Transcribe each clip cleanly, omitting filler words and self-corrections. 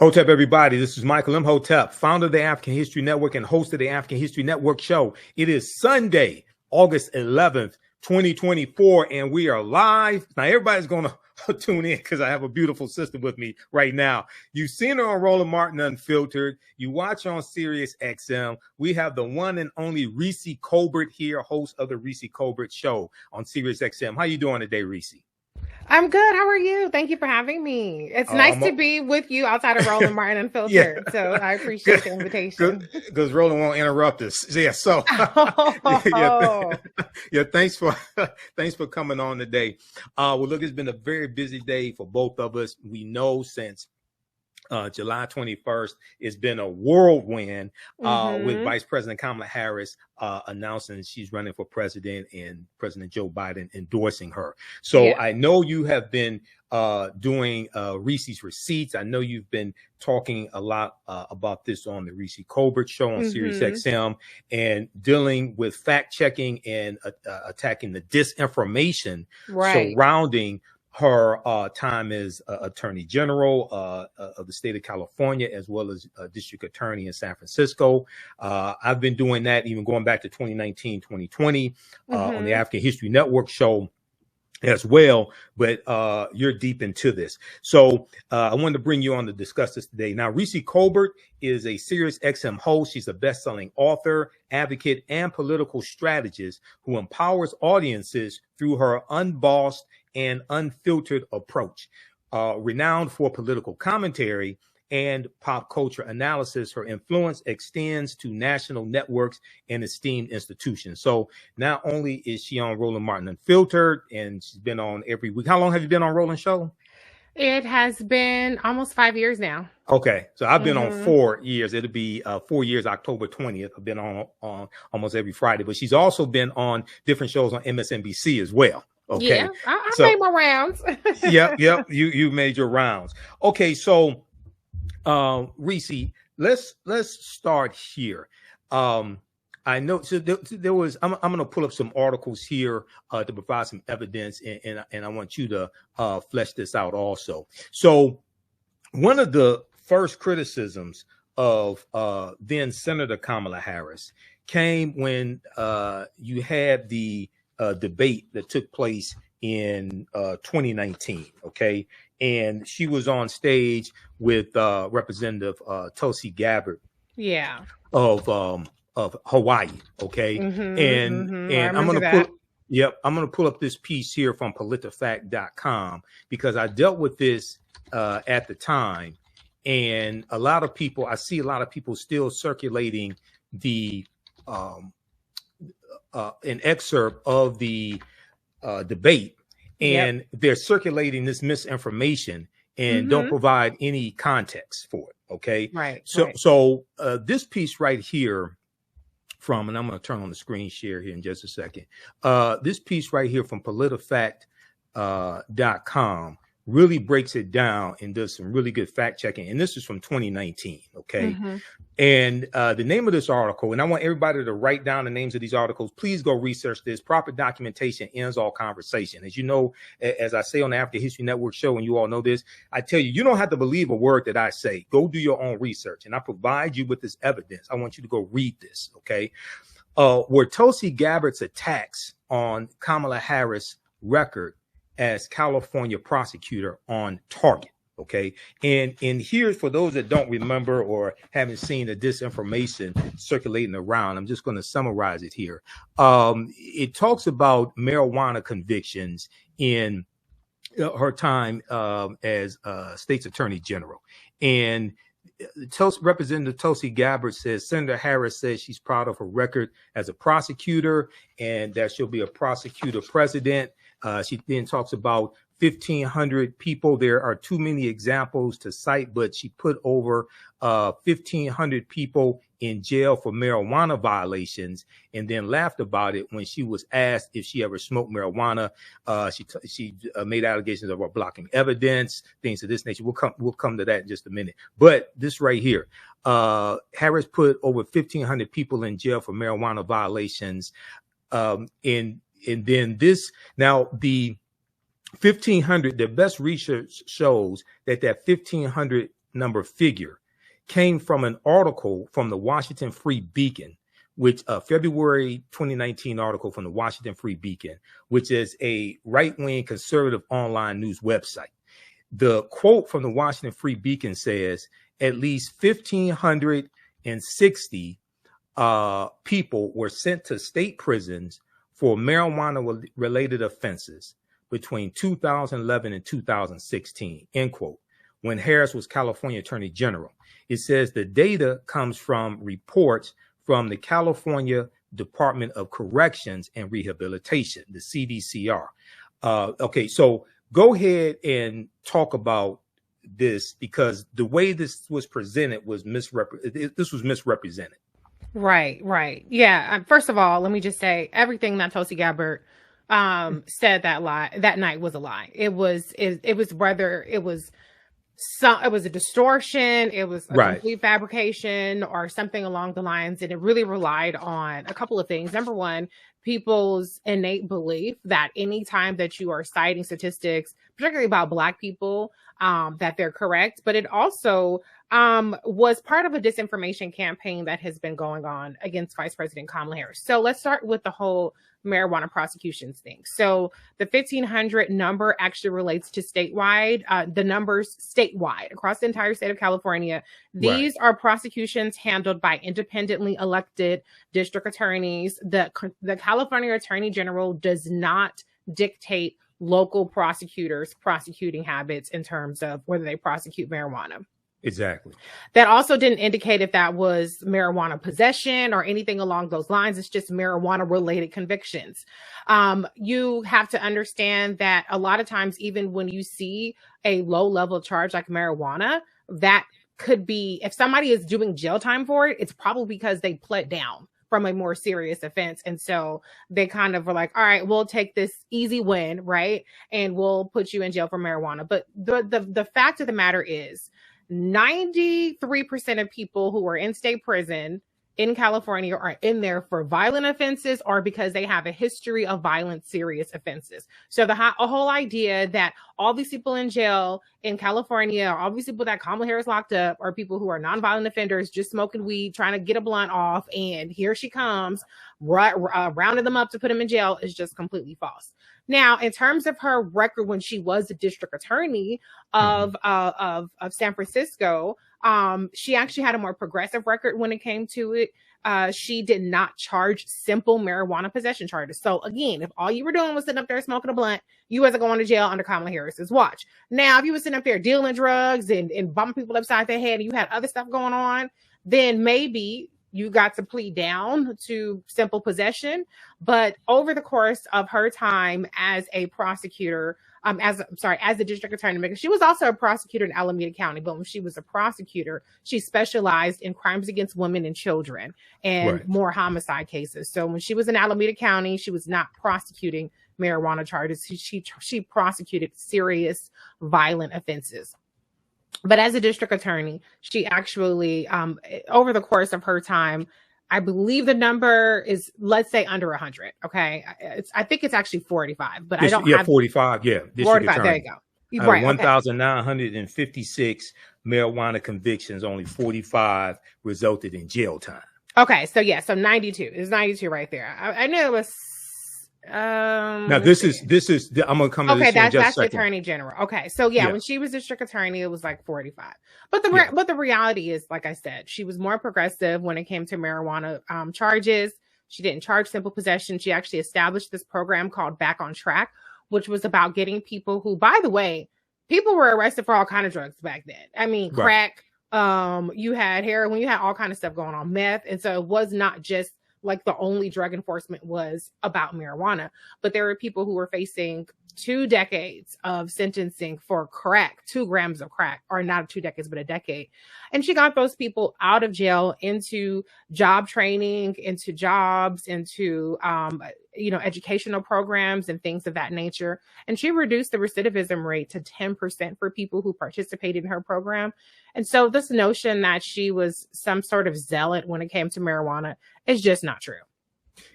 Hotep, everybody. This is Michael Imhotep, founder of the African History Network and host of the African History Network show. It is Sunday, August 11th, 2024, and we are live. Now, everybody's going to tune in because I have a beautiful sister with me right now. You've seen her on Roland Martin Unfiltered. You watch on Sirius XM. We have the one and only Reecie Colbert here, host of the Reecie Colbert show on Sirius XM. How you doing today, Reecie? I'm good. How are you? Thank you for having me. It's nice to be with you outside of Roland Martin Unfiltered. Yeah. So I appreciate the invitation. Because Roland won't interrupt us. Yeah. So thanks for coming on today. Well, look, it's been a very busy day for both of us. We know since July 21st, it's been a whirlwind with Vice President Kamala Harris announcing she's running for president and President Joe Biden endorsing her. So I know you have been doing Reese's Receipts. I know you've been talking a lot about this on the Reecie Colbert show on Sirius XM and dealing with fact checking and attacking the disinformation surrounding her time as Attorney General of the state of California, as well as District Attorney in San Francisco. I've been doing that even going back to 2019, 2020 on the African History Network show as well, but you're deep into this. So I wanted to bring you on to discuss this today. Now, Reecie Colbert is a Sirius XM host. She's a best-selling author, advocate, and political strategist who empowers audiences through her unbossed and unfiltered approach. Renowned for political commentary and pop culture analysis, her influence extends to national networks and esteemed institutions. So not only is she on Roland Martin Unfiltered, and she's been on every week. How long have you been on Roland Show? It has been almost 5 years now. Okay, so I've been on 4 years. It'll be 4 years, October 20th. I've been on almost every Friday, but she's also been on different shows on MSNBC as well. Okay, yeah, I made my rounds. Yep, you made your rounds. Okay, so Reecie, let's start here. I know so there was. I'm going to pull up some articles here to provide some evidence, and I want you to flesh this out also. So one of the first criticisms of then Senator Kamala Harris came when you had the debate that took place in 2019. Okay, and she was on stage with Representative Tulsi Gabbard. Yeah. Of Hawaii. Okay, and I'm gonna pull up this piece here from PolitiFact.com because I dealt with this at the time, and I see a lot of people still circulating the an excerpt of the debate, and they're circulating this misinformation and don't provide any context for it. Okay, right. So this piece right here from, and I'm going to turn on the screen share here in just a second. This piece right here from PolitiFact.com really breaks it down and does some really good fact checking. And this is from 2019. Okay. And the name of this article, and I want everybody to write down the names of these articles. Please go research this. Proper documentation ends all conversation. As you know, as I say on the African History Network show, and you all know this, I tell you, you don't have to believe a word that I say. Go do your own research. And I provide you with this evidence. I want you to go read this. Okay. Were Tulsi Gabbard's attacks on Kamala Harris' record as California prosecutor on target? Okay, and here's for those that don't remember or haven't seen the disinformation circulating around. I'm just going to summarize it here. It talks about marijuana convictions in her time as state's attorney general, and Representative Tulsi Gabbard says Senator Harris says she's proud of her record as a prosecutor and that she'll be a prosecutor president. She then talks about 1,500 people. There are too many examples to cite, but she put over 1,500 people in jail for marijuana violations, and then laughed about it when she was asked if she ever smoked marijuana. She made allegations of her blocking evidence, things of this nature. We'll come to that in just a minute. But this right here, Harris put over 1,500 people in jail for marijuana violations, and then this now the 1,500, the best research shows that 1,500 number figure came from an article from the Washington Free Beacon, which a February 2019 article from the Washington Free Beacon, which is a right-wing conservative online news website. The quote from the Washington Free Beacon says at least 1,560 people were sent to state prisons for marijuana-related offenses between 2011 and 2016, end quote, when Harris was California Attorney General. It says the data comes from reports from the California Department of Corrections and Rehabilitation, the CDCR. Okay, so go ahead and talk about this, because the way this was presented was misrepresented. Right. Yeah. First of all, let me just say everything that Tulsi Gabbard said that night was a lie. It was a distortion, it was a complete fabrication or something along the lines, and it really relied on a couple of things. Number one, people's innate belief that anytime that you are citing statistics, particularly about Black people, that they're correct, but it also was part of a disinformation campaign that has been going on against Vice President Kamala Harris. So let's start with the whole marijuana prosecutions thing. So the 1,500 number actually relates to statewide, the numbers statewide across the entire state of California. These are prosecutions handled by independently elected district attorneys. The California Attorney General does not dictate local prosecutors' prosecuting habits in terms of whether they prosecute marijuana. Exactly. That also didn't indicate if that was marijuana possession or anything along those lines. It's just marijuana related convictions. You have to understand that a lot of times, even when you see a low level charge like marijuana, that could be, if somebody is doing jail time for it, it's probably because they pled down from a more serious offense. And so they kind of were like, all right, we'll take this easy win, right? And we'll put you in jail for marijuana. But the fact of the matter is, 93% of people who are in state prison in California are in there for violent offenses or because they have a history of violent, serious offenses. So the whole idea that all these people in jail in California, all these people that Kamala Harris locked up are people who are nonviolent offenders, just smoking weed, trying to get a blunt off, and here she comes, rounding them up to put them in jail, is just completely false. Now, in terms of her record when she was the district attorney of San Francisco, she actually had a more progressive record when it came to it. She did not charge simple marijuana possession charges. So again, if all you were doing was sitting up there smoking a blunt, you wasn't going to jail under Kamala Harris's watch. Now, if you were sitting up there dealing drugs and bumping people upside their head and you had other stuff going on, then maybe you got to plead down to simple possession. But over the course of her time as a prosecutor, as the district attorney, because she was also a prosecutor in Alameda County, but when she was a prosecutor, she specialized in crimes against women and children and more homicide cases. So when she was in Alameda County, she was not prosecuting marijuana charges. She prosecuted serious violent offenses. But as a district attorney, she actually, over the course of her time, I believe the number is, let's say, under 100. Okay, I think it's actually 45, but I don't have 45. Yeah, 45. There you go. Right, 1,956 marijuana convictions. Only 45 resulted in jail time. Okay, so yeah, so 92. It's 92 right there. I knew it was. Now this is I'm gonna come to this. Okay, that's the attorney general. Okay, so yeah, when she was district attorney, it was like 45. But the reality is, like I said, she was more progressive when it came to marijuana charges. She didn't charge simple possession. She actually established this program called Back on Track, which was about getting people who, by the way, people were arrested for all kind of drugs back then. I mean, crack, you had heroin, you had all kind of stuff going on, meth, and so it was not just like the only drug enforcement was about marijuana, but there were people who were facing 2 decades of sentencing for crack, 2 grams of crack, or not 2 decades, but a decade. And she got those people out of jail into job training, into jobs, into, educational programs and things of that nature. And she reduced the recidivism rate to 10% for people who participated in her program. And so this notion that she was some sort of zealot when it came to marijuana is just not true.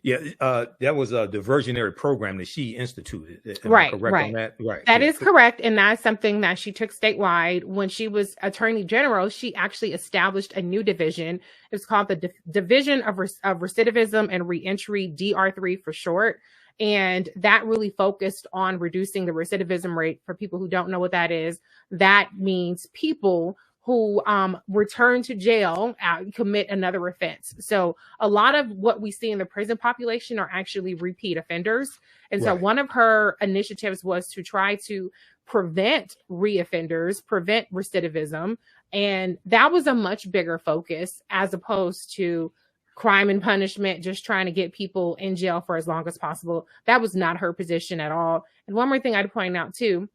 Yeah, that was a diversionary program that she instituted. Am I Right, correct right. on that? Right. That Yeah. is correct. And that's something that she took statewide. When she was attorney general, she actually established a new division. It's called the Division of Recidivism and Reentry, DR3 for short. And that really focused on reducing the recidivism rate. For people who don't know what that is, that means people who return to jail, commit another offense. So a lot of what we see in the prison population are actually repeat offenders. And so one of her initiatives was to try to prevent reoffenders, prevent recidivism. And that was a much bigger focus as opposed to crime and punishment, just trying to get people in jail for as long as possible. That was not her position at all. And one more thing I'd point out too,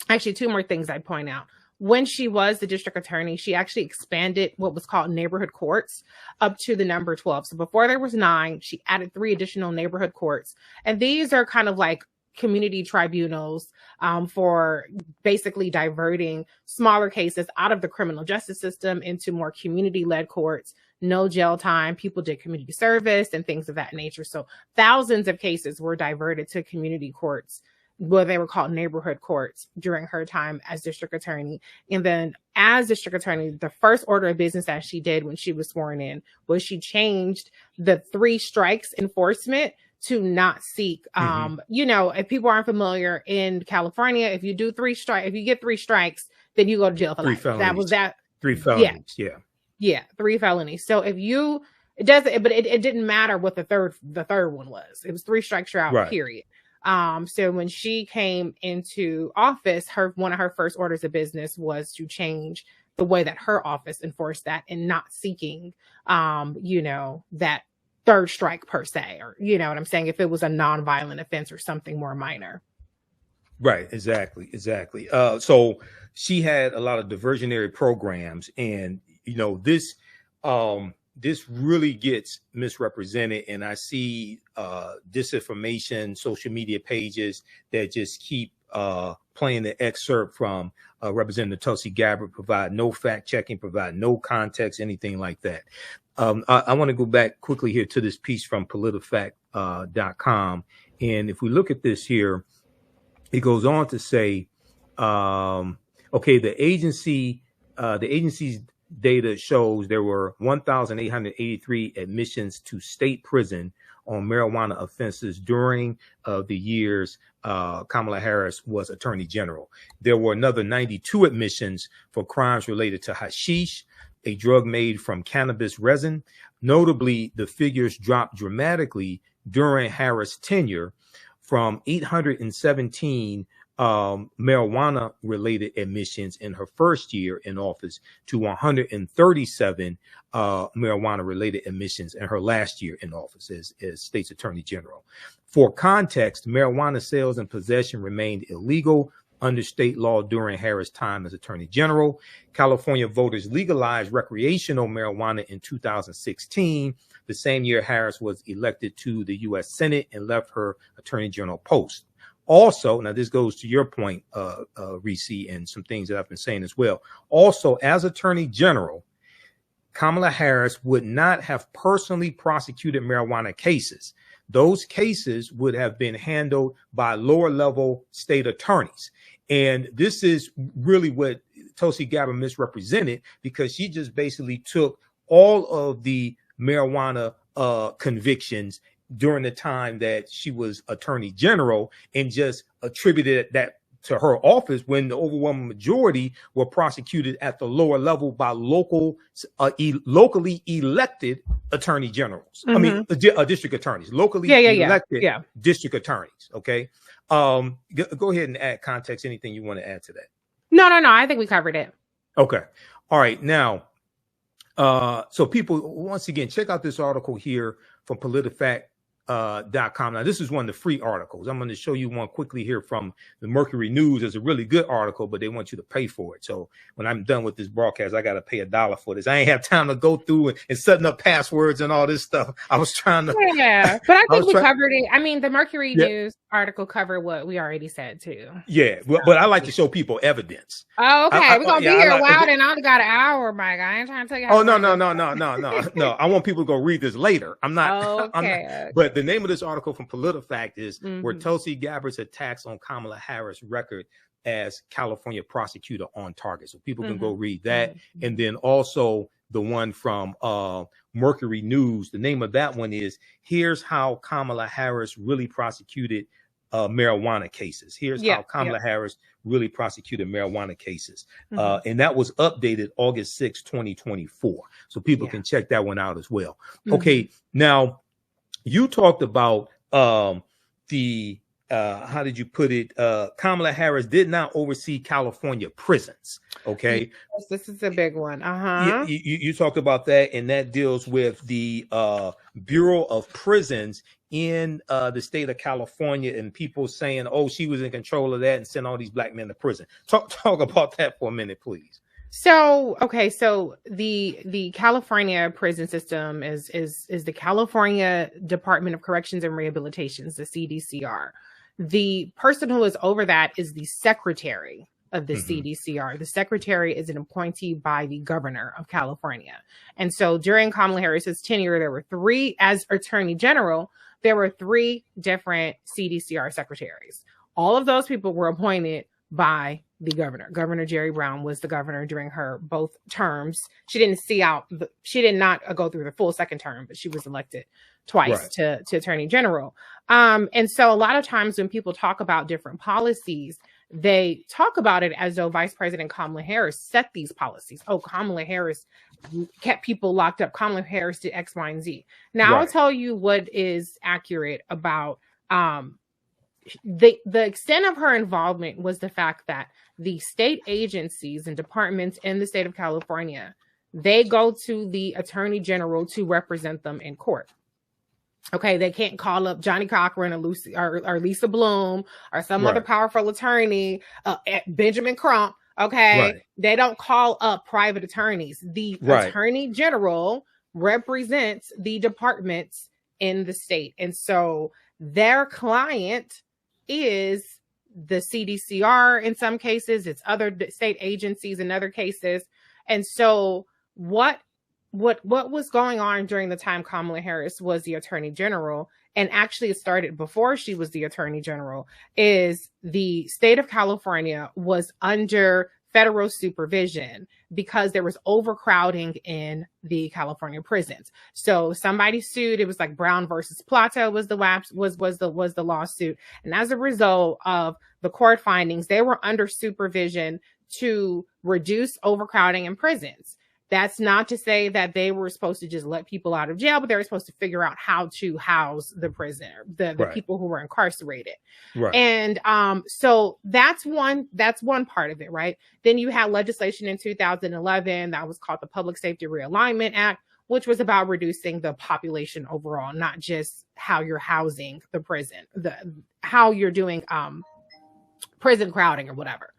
actually two more things I'd point out. When she was the district attorney, she actually expanded what was called neighborhood courts up to the number 12. So before there was 9, she added 3 additional neighborhood courts. And these are kind of like community tribunals for basically diverting smaller cases out of the criminal justice system into more community-led courts. No jail time. People did community service and things of that nature. So thousands of cases were diverted to community courts, where they were called neighborhood courts, during her time as district attorney. And then as district attorney, the first order of business that she did when she was sworn in was she changed the 3 strikes enforcement to not seek, if people aren't familiar in California, if you do 3 strikes, if you get 3 strikes, then you go to jail for life. Felonies. That was that. 3 felonies. Yeah. 3 felonies. So if you, it doesn't, but it didn't matter what the third one was. It was 3 strikes you're out, period. So when she came into office, one of her first orders of business was to change the way that her office enforced that, and not seeking, that 3rd strike per se, or, you know what I'm saying? If it was a non-violent offense or something more minor. Right. Exactly. So she had a lot of diversionary programs, and, this really gets misrepresented. And I see disinformation, social media pages that just keep playing the excerpt from Representative Tulsi Gabbard, provide no fact checking, provide no context, anything like that. I want to go back quickly here to this piece from politifact.com. And if we look at this here, it goes on to say, the agency's data shows there were 1,883 admissions to state prison on marijuana offenses during the years Kamala Harris was Attorney General. There were another 92 admissions for crimes related to hashish, a drug made from cannabis resin. Notably, the figures dropped dramatically during Harris' tenure, from 817 marijuana-related admissions in her first year in office to 137 marijuana-related admissions in her last year in office as state's attorney general. For context, marijuana sales and possession remained illegal under state law during Harris' time as attorney general. California voters legalized recreational marijuana in 2016, the same year Harris was elected to the U.S. Senate and left her attorney general post. Also, now this goes to your point, Reecie, and some things that I've been saying as well. Also, as attorney general, Kamala Harris would not have personally prosecuted marijuana cases. Those cases would have been handled by lower level state attorneys. And this is really what Tulsi Gabbard misrepresented, because she just basically took all of the marijuana convictions during the time that she was attorney general and just attributed that to her office, when the overwhelming majority were prosecuted at the lower level by locally elected attorney generals. I mean, district attorneys, locally elected district attorneys. Okay. Go ahead and add context, anything you want to add to that. No. I think we covered it. Okay. All right. Now, so people, once again, check out this article here from PolitiFact. .com. Now, this is one of the free articles. I'm going to show you one quickly here from the Mercury News. It's a really good article, but they want you to pay for it. So when I'm done with this broadcast, I got to pay $1 for this. I ain't have time to go through and setting up passwords and all this stuff. I was trying to. Yeah, but I think we covered it. I mean, the Mercury News article covered what we already said too. Yeah, but I like to show people evidence. Oh, okay. We're going to be here a while, and I only got an hour, Mike. I ain't trying to tell you how no. I want people to go read this later. I'm not. Okay. But the name of this article from PolitiFact is where Tulsi Gabbard's attacks on Kamala Harris' record as California prosecutor on target. So people can go read that. And then also the one from Mercury News. The name of that one is Here's How Kamala Harris Really Prosecuted Marijuana Cases. Here's how Kamala Harris really prosecuted marijuana cases. And that was updated August 6, 2024. So people can check that one out as well. Okay, now you talked about how did you put it? Kamala Harris did not oversee California prisons. Okay. Yes, this is a big one. You talked about that, and that deals with the Bureau of Prisons in the state of California, and people saying, oh, she was in control of that and sent all these black men to prison. Talk about that for a minute, please. So, okay, so the California prison system is the California Department of Corrections and Rehabilitations, the CDCR. The person who is over that is the secretary of the CDCR. The secretary is an appointee by the governor of California. And so during Kamala Harris's tenure, there were three, as attorney general, there were three different CDCR secretaries. All of those people were appointed by the governor. Governor Jerry Brown was the governor during her both terms. She did not go through the full second term, but she was elected twice to attorney general. And so a lot of times when people talk about different policies, they talk about it as though Vice President Kamala Harris set these policies. Oh, Kamala Harris kept people locked up. Kamala Harris did X, Y, and Z. Now I'll tell you what is accurate about the extent of her involvement was the fact that the state agencies and departments in the state of California, they go to the attorney general to represent them in court. Okay, they can't call up Johnny Cochran or Lisa Bloom or some other powerful attorney, Benjamin Crump. Okay, they don't call up private attorneys. The attorney general represents the departments in the state, and so their client is the CDCR in some cases, it's other state agencies in other cases. And so what was going on during the time Kamala Harris was the attorney general, and actually it started before she was the attorney general, is the state of California was under federal supervision because there was overcrowding in the California prisons. So somebody sued. It was like Brown versus Plato was the lawsuit. And as a result of the court findings, they were under supervision to reduce overcrowding in prisons. That's not to say that they were supposed to just let people out of jail, but they were supposed to figure out how to house the prisoner, the people who were incarcerated. And so that's one part of it, right? Then you had legislation in 2011 that was called the Public Safety Realignment Act, which was about reducing the population overall, not just how you're housing the prison, how you're doing prison crowding or whatever.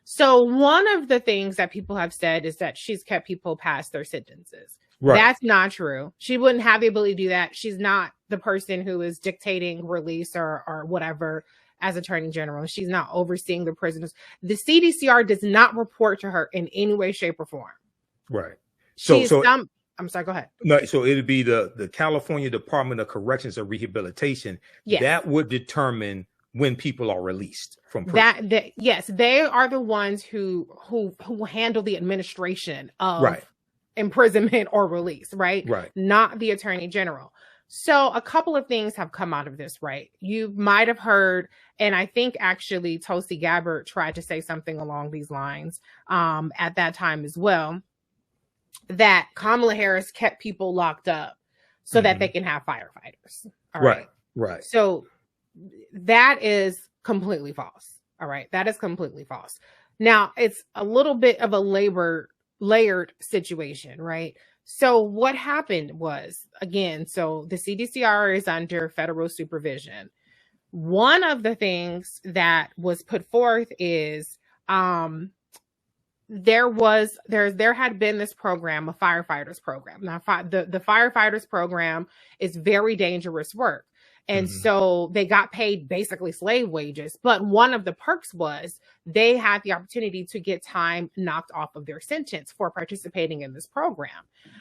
So one of the things that people have said is that she's kept people past their sentences. That's not true. She wouldn't have the ability to do that. She's not the person who is dictating release or whatever as attorney general. She's not overseeing the prisoners. The CDCR does not report to her in any way, shape, or form. I'm sorry, go ahead. No, so it'd be the California Department of Corrections and Rehabilitation. That would determine when people are released from prison. Yes, they are the ones who handle the administration of imprisonment or release, right? Not the attorney general. So a couple of things have come out of this, right? You might have heard, and I think actually Tulsi Gabbard tried to say something along these lines at that time as well, that Kamala Harris kept people locked up so that they can have firefighters. All right. So that is completely false. All right. That is completely false. Now, it's a little bit of a layered situation, right? So what happened was, again, so the CDCR is under federal supervision. One of the things that was put forth is there had been this program, a firefighters program. Now, the firefighters program is very dangerous work. And so they got paid basically slave wages. But one of the perks was they had the opportunity to get time knocked off of their sentence for participating in this program.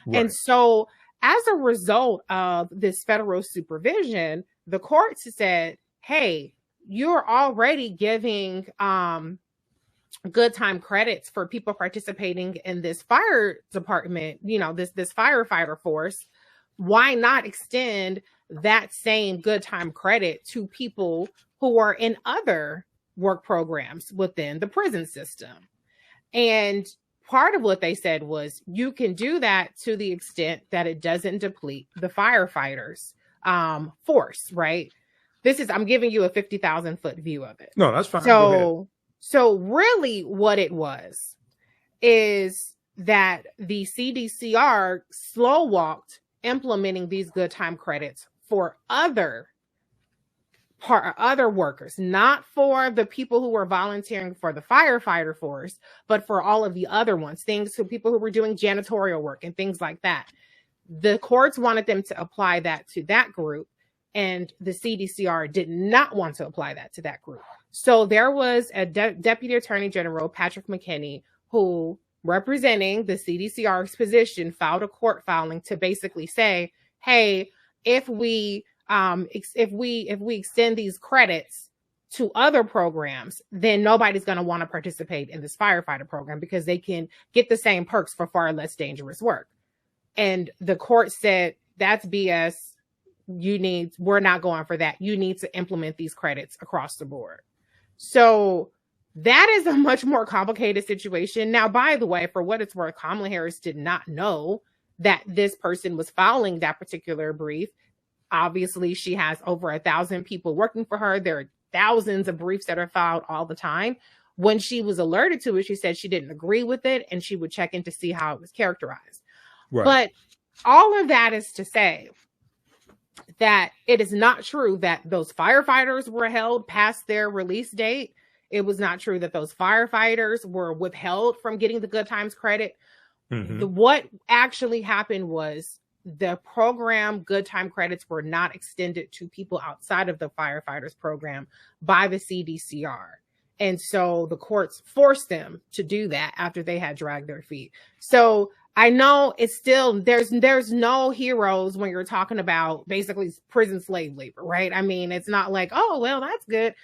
Right. And so as a result of this federal supervision, the courts said, hey, you're already giving good time credits for people participating in this fire department, this firefighter force. Why not extend that same good time credit to people who are in other work programs within the prison system? And part of what they said was you can do that to the extent that it doesn't deplete the firefighters force, right? I'm giving you a 50,000 foot view of it. No, that's fine. So really what it was is that the CDCR slow walked implementing these good time credits for other workers, not for the people who were volunteering for the firefighter force, but for all of the other ones, people who were doing janitorial work and things like that. The courts wanted them to apply that to that group, and the CDCR did not want to apply that to that group. So there was a Deputy Attorney General, Patrick McKinney, who, representing the CDCR's position, filed a court filing to basically say, hey, if we extend these credits to other programs, then nobody's going to want to participate in this firefighter program because they can get the same perks for far less dangerous work. And the court said, that's BS. We're not going for that. You need to implement these credits across the board. So that is a much more complicated situation. Now, by the way, for what it's worth, Kamala Harris did not know that this person was filing that particular brief. Obviously, she has over 1,000 people working for her. There are thousands of briefs that are filed all the time. When she was alerted to it, she said she didn't agree with it and she would check in to see how it was characterized. Right. But all of that is to say that it is not true that those firefighters were held past their release date. It was not true that those firefighters were withheld from getting the good times credit. What actually happened was the program good time credits were not extended to people outside of the firefighters program by the CDCR. And so the courts forced them to do that after they had dragged their feet. So I know it's still, there's no heroes when you're talking about basically prison slave labor, right? I mean, it's not like, oh, well, that's good.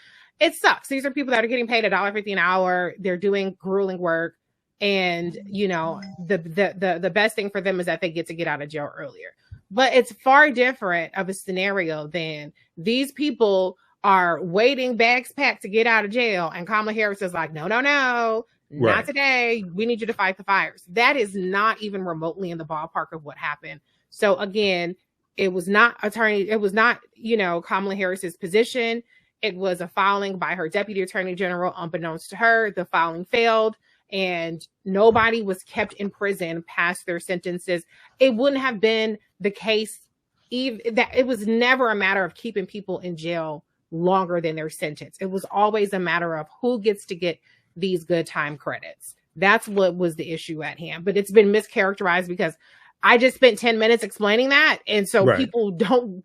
It sucks. These are people that are getting paid $1.50 an hour. They're doing grueling work. And, the best thing for them is that they get to get out of jail earlier. But it's far different of a scenario than these people are waiting, bags packed to get out of jail. And Kamala Harris is like, no, not today. We need you to fight the fires. That is not even remotely in the ballpark of what happened. So again, it was not Kamala Harris's position. It was a filing by her Deputy Attorney General. Unbeknownst to her, the filing failed. And nobody was kept in prison past their sentences. It wouldn't have been the case that it was never a matter of keeping people in jail longer than their sentence. It was always a matter of who gets to get these good time credits. That's what was the issue at hand. But it's been mischaracterized because I just spent 10 minutes explaining that. And so people don't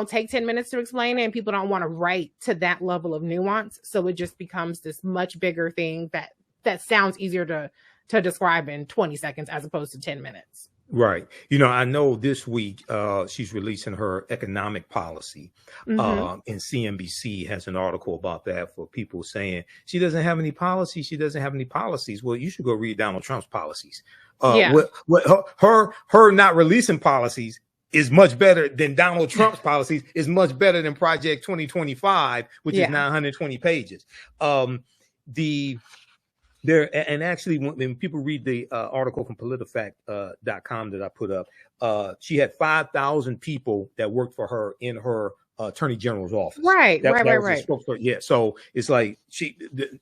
take 10 minutes to explain it, and people don't want to write to that level of nuance. So it just becomes this much bigger thing that sounds easier to describe in 20 seconds as opposed to 10 minutes. Right. I know this week she's releasing her economic policy, and CNBC has an article about that for people saying she doesn't have any policies. She doesn't have any policies. Well, you should go read Donald Trump's policies. Her not releasing policies is much better than Donald Trump's policies, is much better than Project 2025, which is 920 pages. And actually, when people read the article from politifact.com that I put up, she had 5,000 people that worked for her in her attorney general's office. Right. Yeah. So it's like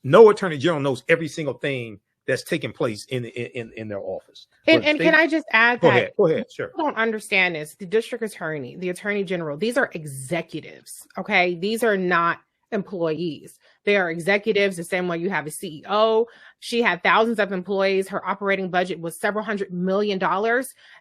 no attorney general knows every single thing that's taking place in their office. And can I just add that? Go ahead. Sure. People don't understand this. The district attorney, the attorney general, these are executives. Okay. These are not employees. They are executives, the same way you have a CEO. She had thousands of employees. Her operating budget was several $100 million.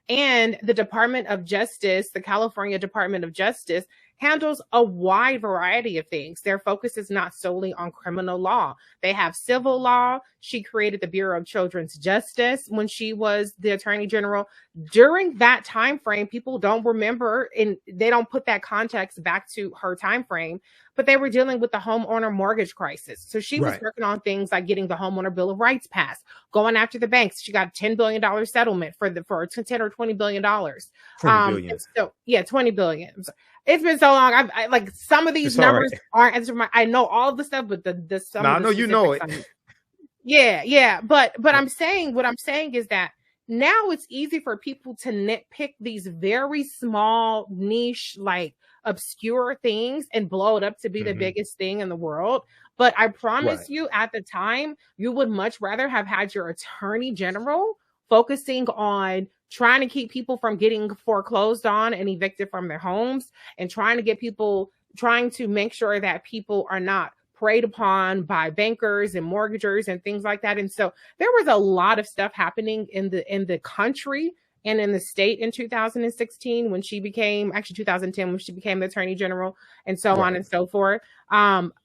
And the Department of Justice, the California Department of Justice, handles a wide variety of things. Their focus is not solely on criminal law. They have civil law. She created the Bureau of Children's Justice when she was the Attorney General. During that time frame, people don't remember, and they don't put that context back to her time frame, but they were dealing with the homeowner mortgage crisis. So she was working on things like getting the Homeowner Bill of Rights passed, going after the banks. She got a $10 billion settlement for $10 or $20 billion. $20 billion. So, yeah, $20 billion. It's been so long. I like some of these numbers aren't. I know all of the stuff, but the some. I know you know it. Yeah. But what I'm saying is that now it's easy for people to nitpick these very small, niche, like obscure things and blow it up to be the biggest thing in the world. But I promise you, at the time, you would much rather have had your attorney general focusing on trying to keep people from getting foreclosed on and evicted from their homes, and trying to make sure that people are not preyed upon by bankers and mortgagers and things like that. And so there was a lot of stuff happening in the country and in the state in 2016 when she became, actually 2010, when she became the attorney general, and so on and so forth.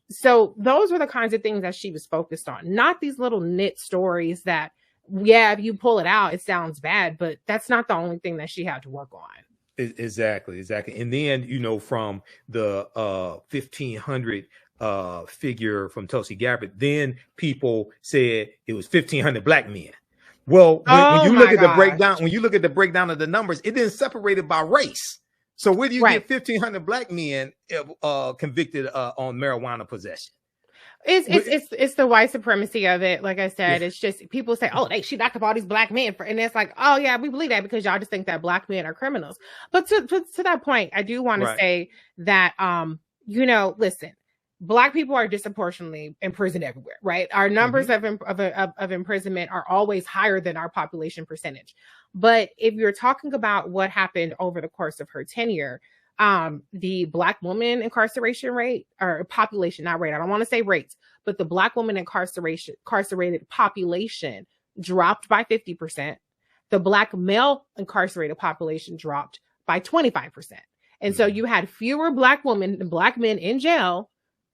So those were the kinds of things that she was focused on, not these little nit stories that, yeah, if you pull it out, it sounds bad, but that's not the only thing that she had to work on. Exactly. And then, from the 1,500 figure from Tulsi Gabbard, then people said it was 1,500 black men. Well, when you look at the breakdown of the numbers, it didn't separate it by race. So where do you get 1,500 black men convicted on marijuana possession? It's the white supremacy of it. Like I said, it's just people say, oh, she locked up all these black men and it's like, oh yeah, we believe that because y'all just think that black men are criminals. But to that point, I do want to say that, listen, Black people are disproportionately imprisoned everywhere, right? Our numbers of imprisonment are always higher than our population percentage. But if you're talking about what happened over the course of her tenure, the Black woman incarceration rate, or population, not rate, I don't want to say rates, but the Black woman incarcerated population dropped by 50%. The Black male incarcerated population dropped by 25%. And so you had fewer Black women and Black men in jail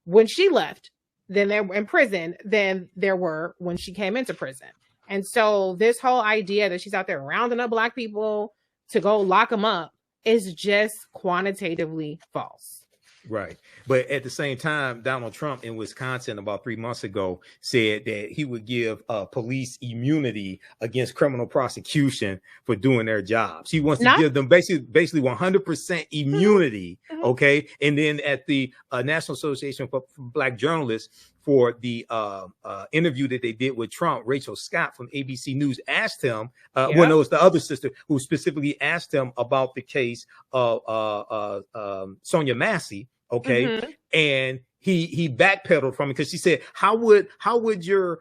when she left than they were in prison than there were when she came into prison. And so this whole idea that she's out there rounding up Black people to go lock them up is just quantitatively false. Right. But at the same time, Donald Trump in Wisconsin about 3 months ago said that he would give police immunity against criminal prosecution for doing their jobs. He wants to give them basically 100% immunity. Okay. And then at the National Association for Black Journalists, for the interview that they did with Trump, Rachel Scott from ABC News asked him, it was the other sister who specifically asked him about the case of Sonia Massey. Okay. And he backpedaled from it because she said, how would your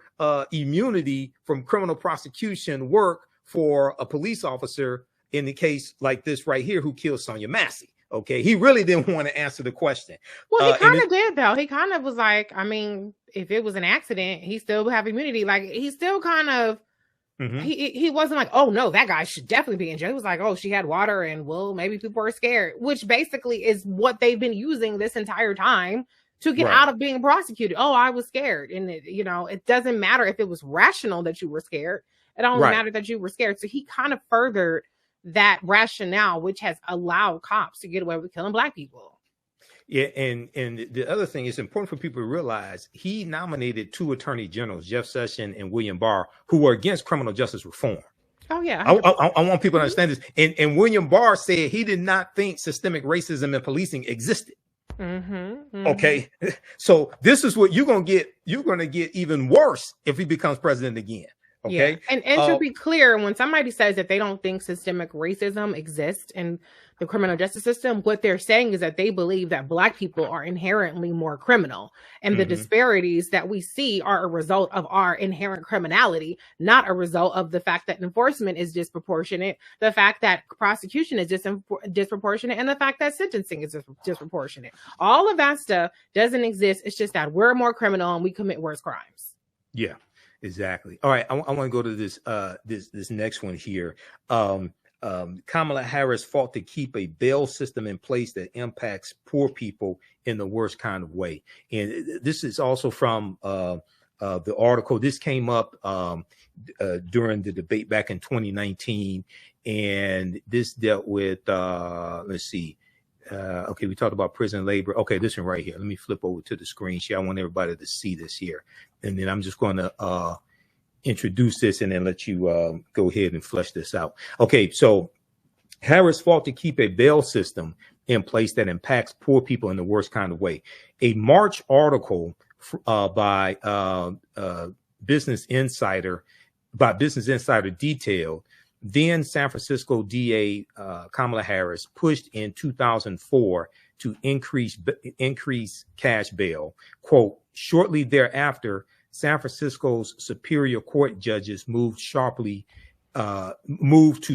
immunity from criminal prosecution work for a police officer in the case like this right here who killed Sonia Massey? Okay. He really didn't want to answer the question. Well, he kind of did, though. He kind of was like, I mean, if it was an accident, he still would have immunity. Like, he still kind of, he wasn't like, oh, no, that guy should definitely be in jail. He was like, oh, she had water and, well, maybe people are scared, which basically is what they've been using this entire time to get out of being prosecuted. Oh, I was scared. And, it doesn't matter if it was rational that you were scared. It only mattered that you were scared. So he kind of furthered that rationale, which has allowed cops to get away with killing Black people. Yeah, and the other thing, it's important for people to realize he nominated 2 attorney generals, Jeff Sessions and William Barr, who were against criminal justice reform. Oh, yeah. I want people to understand this. And William Barr said he did not think systemic racism in policing existed. Okay. So this is what you're going to get. You're going to get even worse if he becomes president again. Okay. Yeah. And to be clear, when somebody says that they don't think systemic racism exists in the criminal justice system, what they're saying is that they believe that Black people are inherently more criminal. And the disparities that we see are a result of our inherent criminality, not a result of the fact that enforcement is disproportionate, the fact that prosecution is disproportionate, and the fact that sentencing is disproportionate. All of that stuff doesn't exist. It's just that we're more criminal and we commit worse crimes. Yeah. Exactly. All right. I want to go to this this next one here. Kamala Harris fought to keep a bail system in place that impacts poor people in the worst kind of way. And this is also from the article. This came up during the debate back in 2019. And this dealt with, let's see. Okay, we talked about prison labor. Okay, this one right here. Let me flip over to the screen share. I want everybody to see this here. And then I'm just going to introduce this and then let you go ahead and flesh this out. Okay, so Harris fought to keep a bail system in place that impacts poor people in the worst kind of way. A March article by Business Insider detailed then San Francisco DA Kamala Harris pushed in 2004 to increase cash bail. Quote, shortly thereafter, San Francisco's Superior Court judges moved to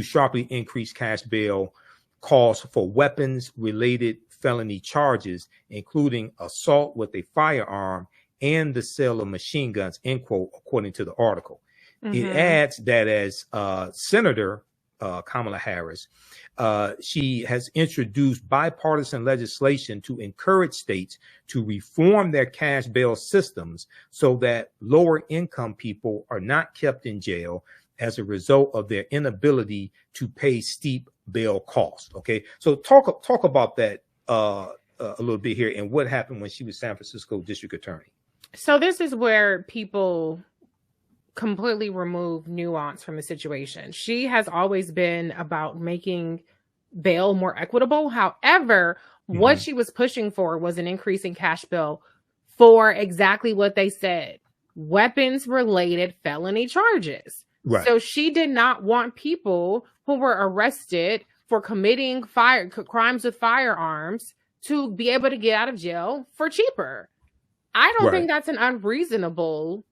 sharply increase cash bail calls for weapons-related felony charges, including assault with a firearm and the sale of machine guns, end quote, according to the article. It adds that as Senator Kamala Harris, she has introduced bipartisan legislation to encourage states to reform their cash bail systems so that lower income people are not kept in jail as a result of their inability to pay steep bail costs. Okay, so talk about that a little bit here and what happened when she was San Francisco District Attorney. So this is where people completely remove nuance from the situation. She has always been about making bail more equitable. However, what she was pushing for was an increase in cash bail for exactly what they said, weapons-related felony charges. Right. So she did not want people who were arrested for committing crimes with firearms to be able to get out of jail for cheaper. I don't think that's an unreasonable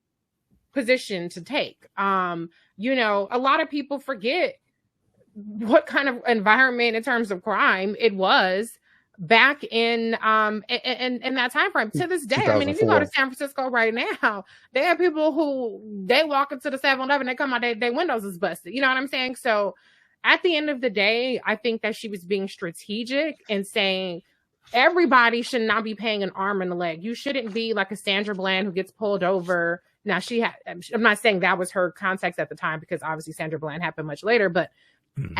position to take. You know, a lot of people forget what kind of environment in terms of crime it was back in that time frame. To this day, I mean, if you go to San Francisco right now, they have people who they walk into the 7-Eleven, they come out, their windows is busted. You know what I'm saying? So at the end of the day, I think that she was being strategic and saying everybody should not be paying an arm and a leg. You shouldn't be like a Sandra Bland who gets pulled over. Now, I'm not saying that was her context at the time, because obviously Sandra Bland happened much later. But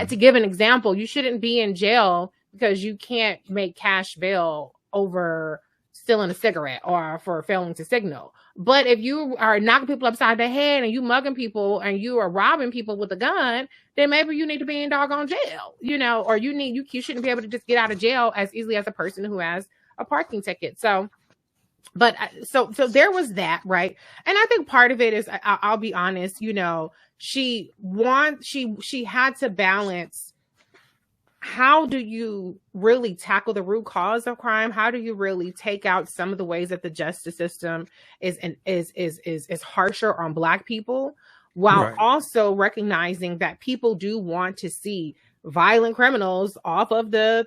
to give an example, you shouldn't be in jail because you can't make cash bail over stealing a cigarette or for failing to signal. But if you are knocking people upside the head and you mugging people and you are robbing people with a gun, then maybe you need to be in doggone jail, you know, or you shouldn't be able to just get out of jail as easily as a person who has a parking ticket. So there was that, right? And I think part of it is, I'll be honest, you know, she had to balance, how do you really tackle the root cause of crime? How do you really take out some of the ways that the justice system is harsher on Black people, while also recognizing that people do want to see violent criminals off the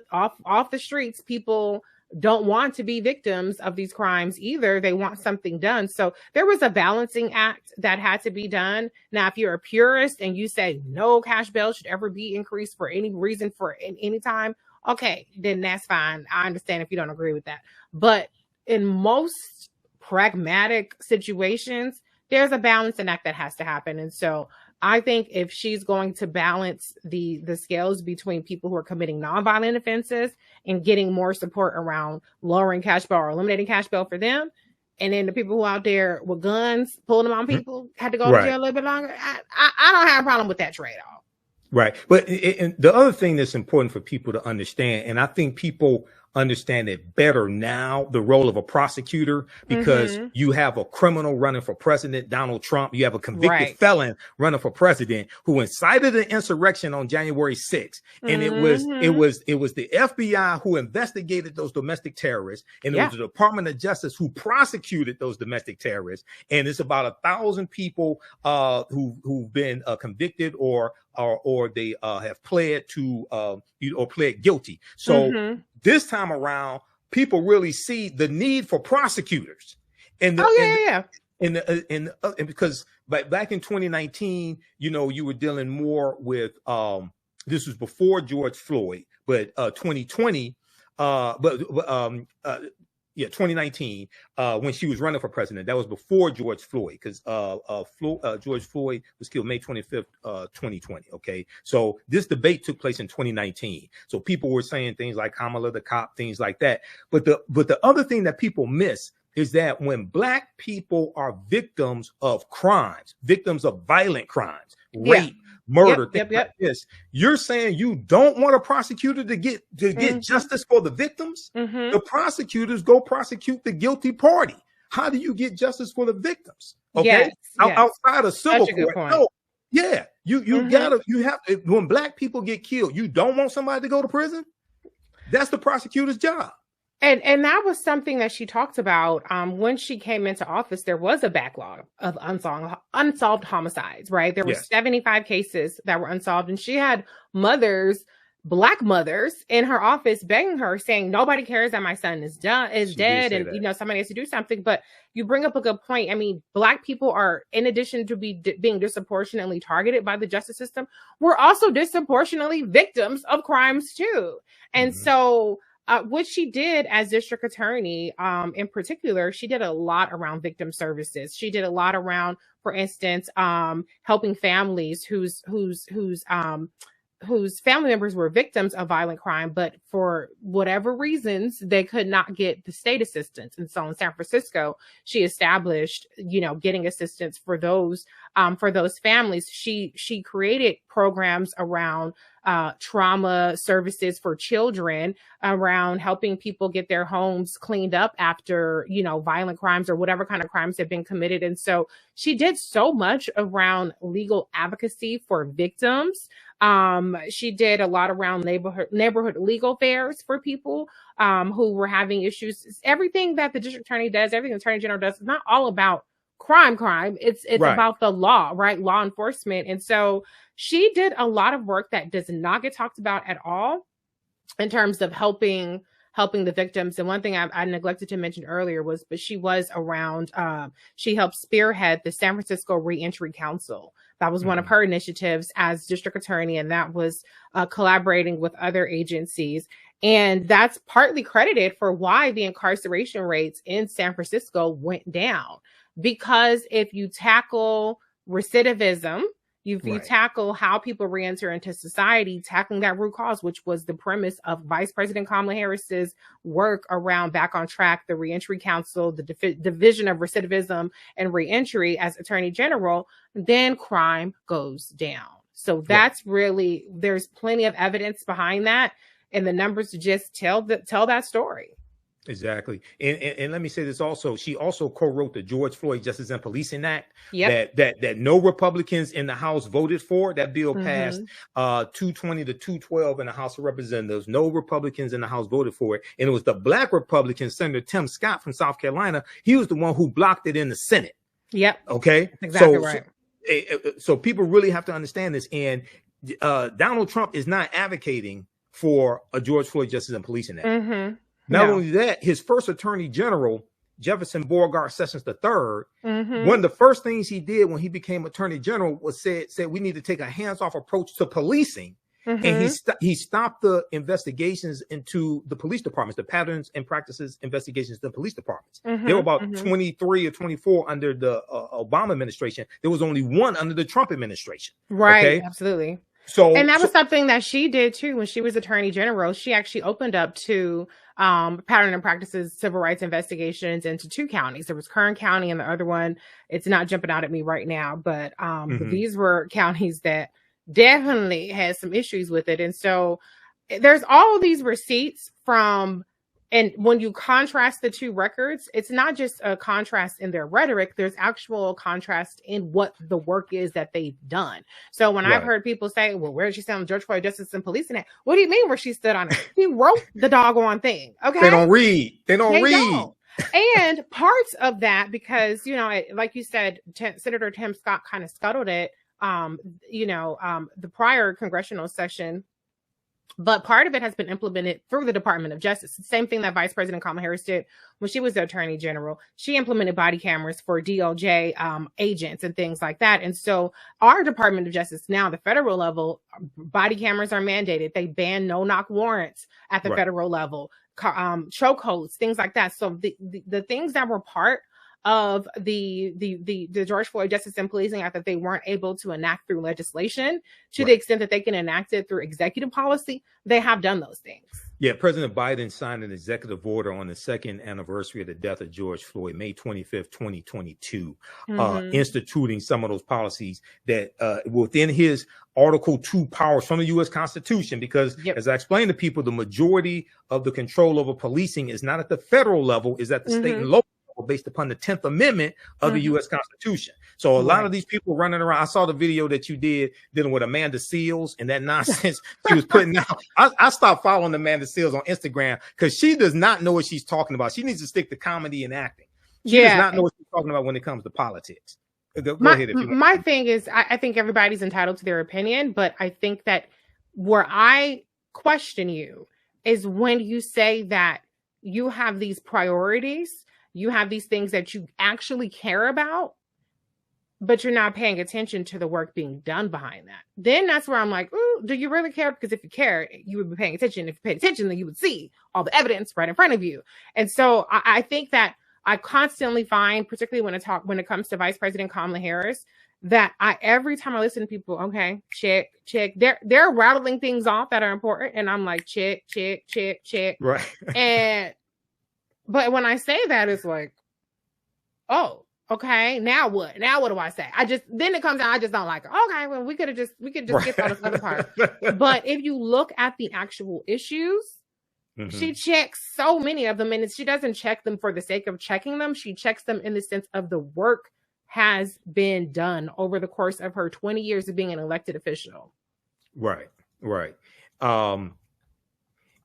streets. People don't want to be victims of these crimes either. They want something done. So there was a balancing act that had to be done. Now, if you're a purist and you say no cash bail should ever be increased for any reason for any time, okay, then that's fine. I understand if you don't agree with that. But in most pragmatic situations, there's a balancing act that has to happen. And so I think if she's going to balance the scales between people who are committing nonviolent offenses and getting more support around lowering cash bail or eliminating cash bail for them, and then the people who are out there with guns pulling them on people had to go to jail a little bit longer, I don't have a problem with that trade-off. Right. But the other thing that's important for people to understand, and I think people understand it better now, the role of a prosecutor, because you have a criminal running for president, Donald Trump. You have a convicted felon running for president who incited an insurrection on January 6th. And it was the FBI who investigated those domestic terrorists, and it was the Department of Justice who prosecuted those domestic terrorists. And it's about 1,000 people who've been convicted or they have pled to or pled guilty. So this time around, people really see the need for prosecutors. And because back in 2019, you were dealing more with this was before George Floyd, but 2020, 2019, when she was running for president, that was before George Floyd, because George Floyd was killed May 25th, 2020. Okay, so this debate took place in 2019. So people were saying things like Kamala the cop, things like that. But the other thing that people miss is that when Black people are victims of crimes, victims of violent crimes, rape, murder, things like this, you're saying you don't want a prosecutor to get justice for the victims? The prosecutors go prosecute the guilty party. How do you get justice for the victims? Okay, outside of civil court. No, you have to, when Black people get killed, you don't want somebody to go to prison. That's the prosecutor's job. And that was something that she talked about when she came into office. There was a backlog of unsolved homicides, right? There were 75 cases that were unsolved, and she had Black mothers in her office begging her, saying, nobody cares that my son is dead, and somebody has to do something. But you bring up a good point. I mean, Black people are, in addition to being disproportionately targeted by the justice system, we're also disproportionately victims of crimes too. And so what she did as district attorney, in particular, she did a lot around victim services. She did a lot around, for instance, helping families whose family members were victims of violent crime, but for whatever reasons, they could not get the state assistance. And so in San Francisco, she established, getting assistance for those families. She created programs around trauma services for children, around helping people get their homes cleaned up after, violent crimes or whatever kind of crimes have been committed. And so she did so much around legal advocacy for victims. She did a lot around neighborhood legal fairs for people who were having issues. Everything that the district attorney does, everything the attorney general does, is not all about crime. It's about the law, right? Law enforcement. And so she did a lot of work that does not get talked about at all in terms of helping the victims. And one thing I neglected to mention earlier but she was around, she helped spearhead the San Francisco Reentry Council. That was one of her initiatives as district attorney, and that was collaborating with other agencies. And that's partly credited for why the incarceration rates in San Francisco went down. Because if you tackle recidivism, you tackle how people reenter into society, tackling that root cause, which was the premise of Vice President Kamala Harris's work around Back on Track, the Reentry Council, the Division of Recidivism and Reentry as Attorney General, then crime goes down. So that's really, there's plenty of evidence behind that, and the numbers just tell that story. Exactly. And let me say this also. She also co-wrote the George Floyd Justice and Policing Act that no Republicans in the House voted for. That bill passed 220 to 212 in the House of Representatives. No Republicans in the House voted for it. And it was the Black Republican, Senator Tim Scott from South Carolina. He was the one who blocked it in the Senate. Yep. Okay. Exactly right. So people really have to understand this. And Donald Trump is not advocating for a George Floyd Justice and Policing Act. Not only that, his first attorney general, Jefferson Beauregard Sessions III, one of the first things he did when he became attorney general was said we need to take a hands-off approach to policing. And he stopped the investigations into the police departments, the patterns and practices investigations in the police departments. There were about 23 or 24 under the Obama administration. There was only one under the Trump administration. Right. Okay? Absolutely. And that was something that she did too when she was attorney general. She actually opened up to pattern and practices civil rights investigations into two counties. There was Kern County and the other one, it's not jumping out at me right now, but these were counties that definitely had some issues with it. And so there's all of these receipts from And when you contrast the two records, it's not just a contrast in their rhetoric, there's actual contrast in what the work is that they've done. So when I've heard people say, well, where did she stand on George Floyd Justice and Policing Act? What do you mean where she stood on it? He wrote the doggone thing. Okay. They don't read. They don't read. Don't. And parts of that, because, you know, like you said, Senator Tim Scott kind of scuttled it, the prior congressional session. But part of it has been implemented through the Department of Justice. The same thing that Vice President Kamala Harris did when she was the Attorney General. She implemented body cameras for DOJ agents and things like that. And so our Department of Justice now, the federal level, body cameras are mandated. They ban no-knock warrants at the federal level, chokeholds, things like that. So the things that were part of the George Floyd Justice and Policing Act that they weren't able to enact through legislation, to the extent that they can enact it through executive policy, they have done those things. Yeah, President Biden signed an executive order on the second anniversary of the death of George Floyd, May 25th, 2022, instituting some of those policies that within his Article 2 powers from the U.S. Constitution, because as I explained to people, the majority of the control over policing is not at the federal level, is at the state and local, based upon the 10th Amendment of the U.S. Constitution. So a lot of these people running around, I saw the video that you did dealing with Amanda Seals and that nonsense she was putting out. I stopped following Amanda Seals on Instagram because she does not know what she's talking about. She needs to stick to comedy and acting. She does not know what she's talking about when it comes to politics. Go ahead if you want. My thing is, I think everybody's entitled to their opinion, but I think that where I question you is when you say that you have these priorities, you have these things that you actually care about, but you're not paying attention to the work being done behind that. Then that's where I'm like, ooh, do you really care? Because if you care, you would be paying attention. If you paid attention, then you would see all the evidence right in front of you. And so I think that I constantly find, particularly when it comes to Vice President Kamala Harris, that every time I listen to people, okay, check. They're rattling things off that are important. And I'm like, check. Right. But when I say that, it's like, oh, okay, now what? Now what do I say? Then it comes out, I just don't like it. Okay, well, we could just get all this other part. But if you look at the actual issues, she checks so many of them, and she doesn't check them for the sake of checking them. She checks them in the sense of the work has been done over the course of her 20 years of being an elected official. Right.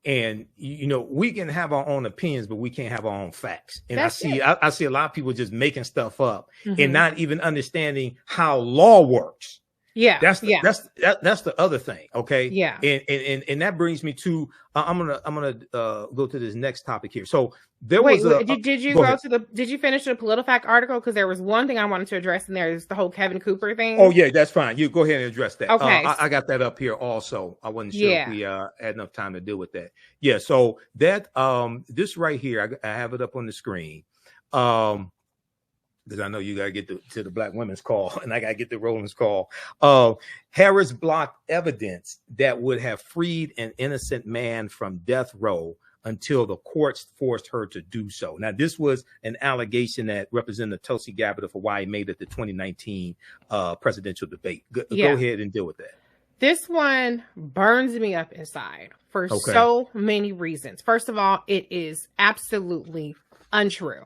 And, you know, we can have our own opinions, but we can't have our own facts. And I see a lot of people just making stuff up and not even understanding how law works. Yeah. That's the other thing. Okay. Yeah. And that brings me to, I'm going to go to this next topic here. So did you finish the PolitiFact article? Cause there was one thing I wanted to address in there is the whole Kevin Cooper thing. Oh yeah, that's fine. You go ahead and address that. Okay. I got that up here also. I wasn't sure if we had enough time to deal with that. Yeah. So that, this right here, I have it up on the screen. Because I know you got to get to the Black women's call and I got to get the Roland's call. Harris blocked evidence that would have freed an innocent man from death row until the courts forced her to do so. Now, this was an allegation that Representative Tulsi Gabbard of Hawaii made at the 2019 presidential debate. Go ahead and deal with that. This one burns me up inside for so many reasons. First of all, it is absolutely untrue.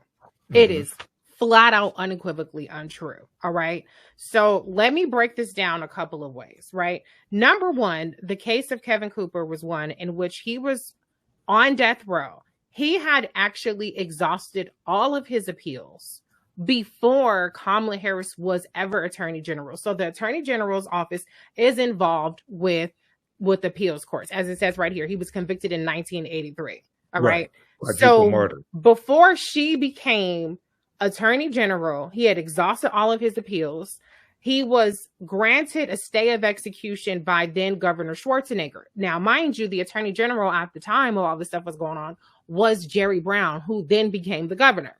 It is flat out unequivocally untrue. All right. So let me break this down a couple of ways, right? Number one, the case of Kevin Cooper was one in which he was on death row. He had actually exhausted all of his appeals before Kamala Harris was ever Attorney General. So the Attorney General's office is involved with appeals courts. As it says right here, he was convicted in 1983. All right. So before she became Attorney General, he had exhausted all of his appeals. He was granted a stay of execution by then Governor Schwarzenegger. Now, mind you, the Attorney General at the time while all this stuff was going on was Jerry Brown, who then became the governor.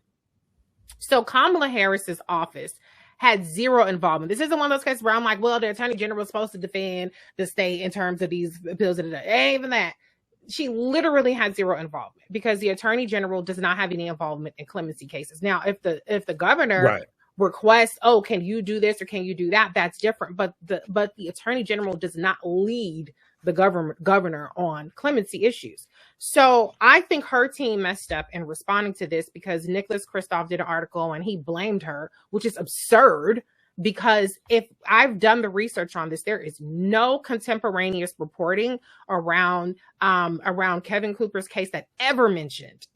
So Kamala Harris's office had zero involvement. This isn't one of those cases where I'm like, well, the Attorney General is supposed to defend the state in terms of these appeals. It ain't even that. She literally had zero involvement because the Attorney General does not have any involvement in clemency cases. Now, if the governor requests, oh, can you do this or can you do that? That's different. But the Attorney General does not lead the governor on clemency issues. So I think her team messed up in responding to this, because Nicholas Kristof did an article and he blamed her, which is absurd. Because if I've done the research on this, there is no contemporaneous reporting around Kevin Cooper's case that ever mentioned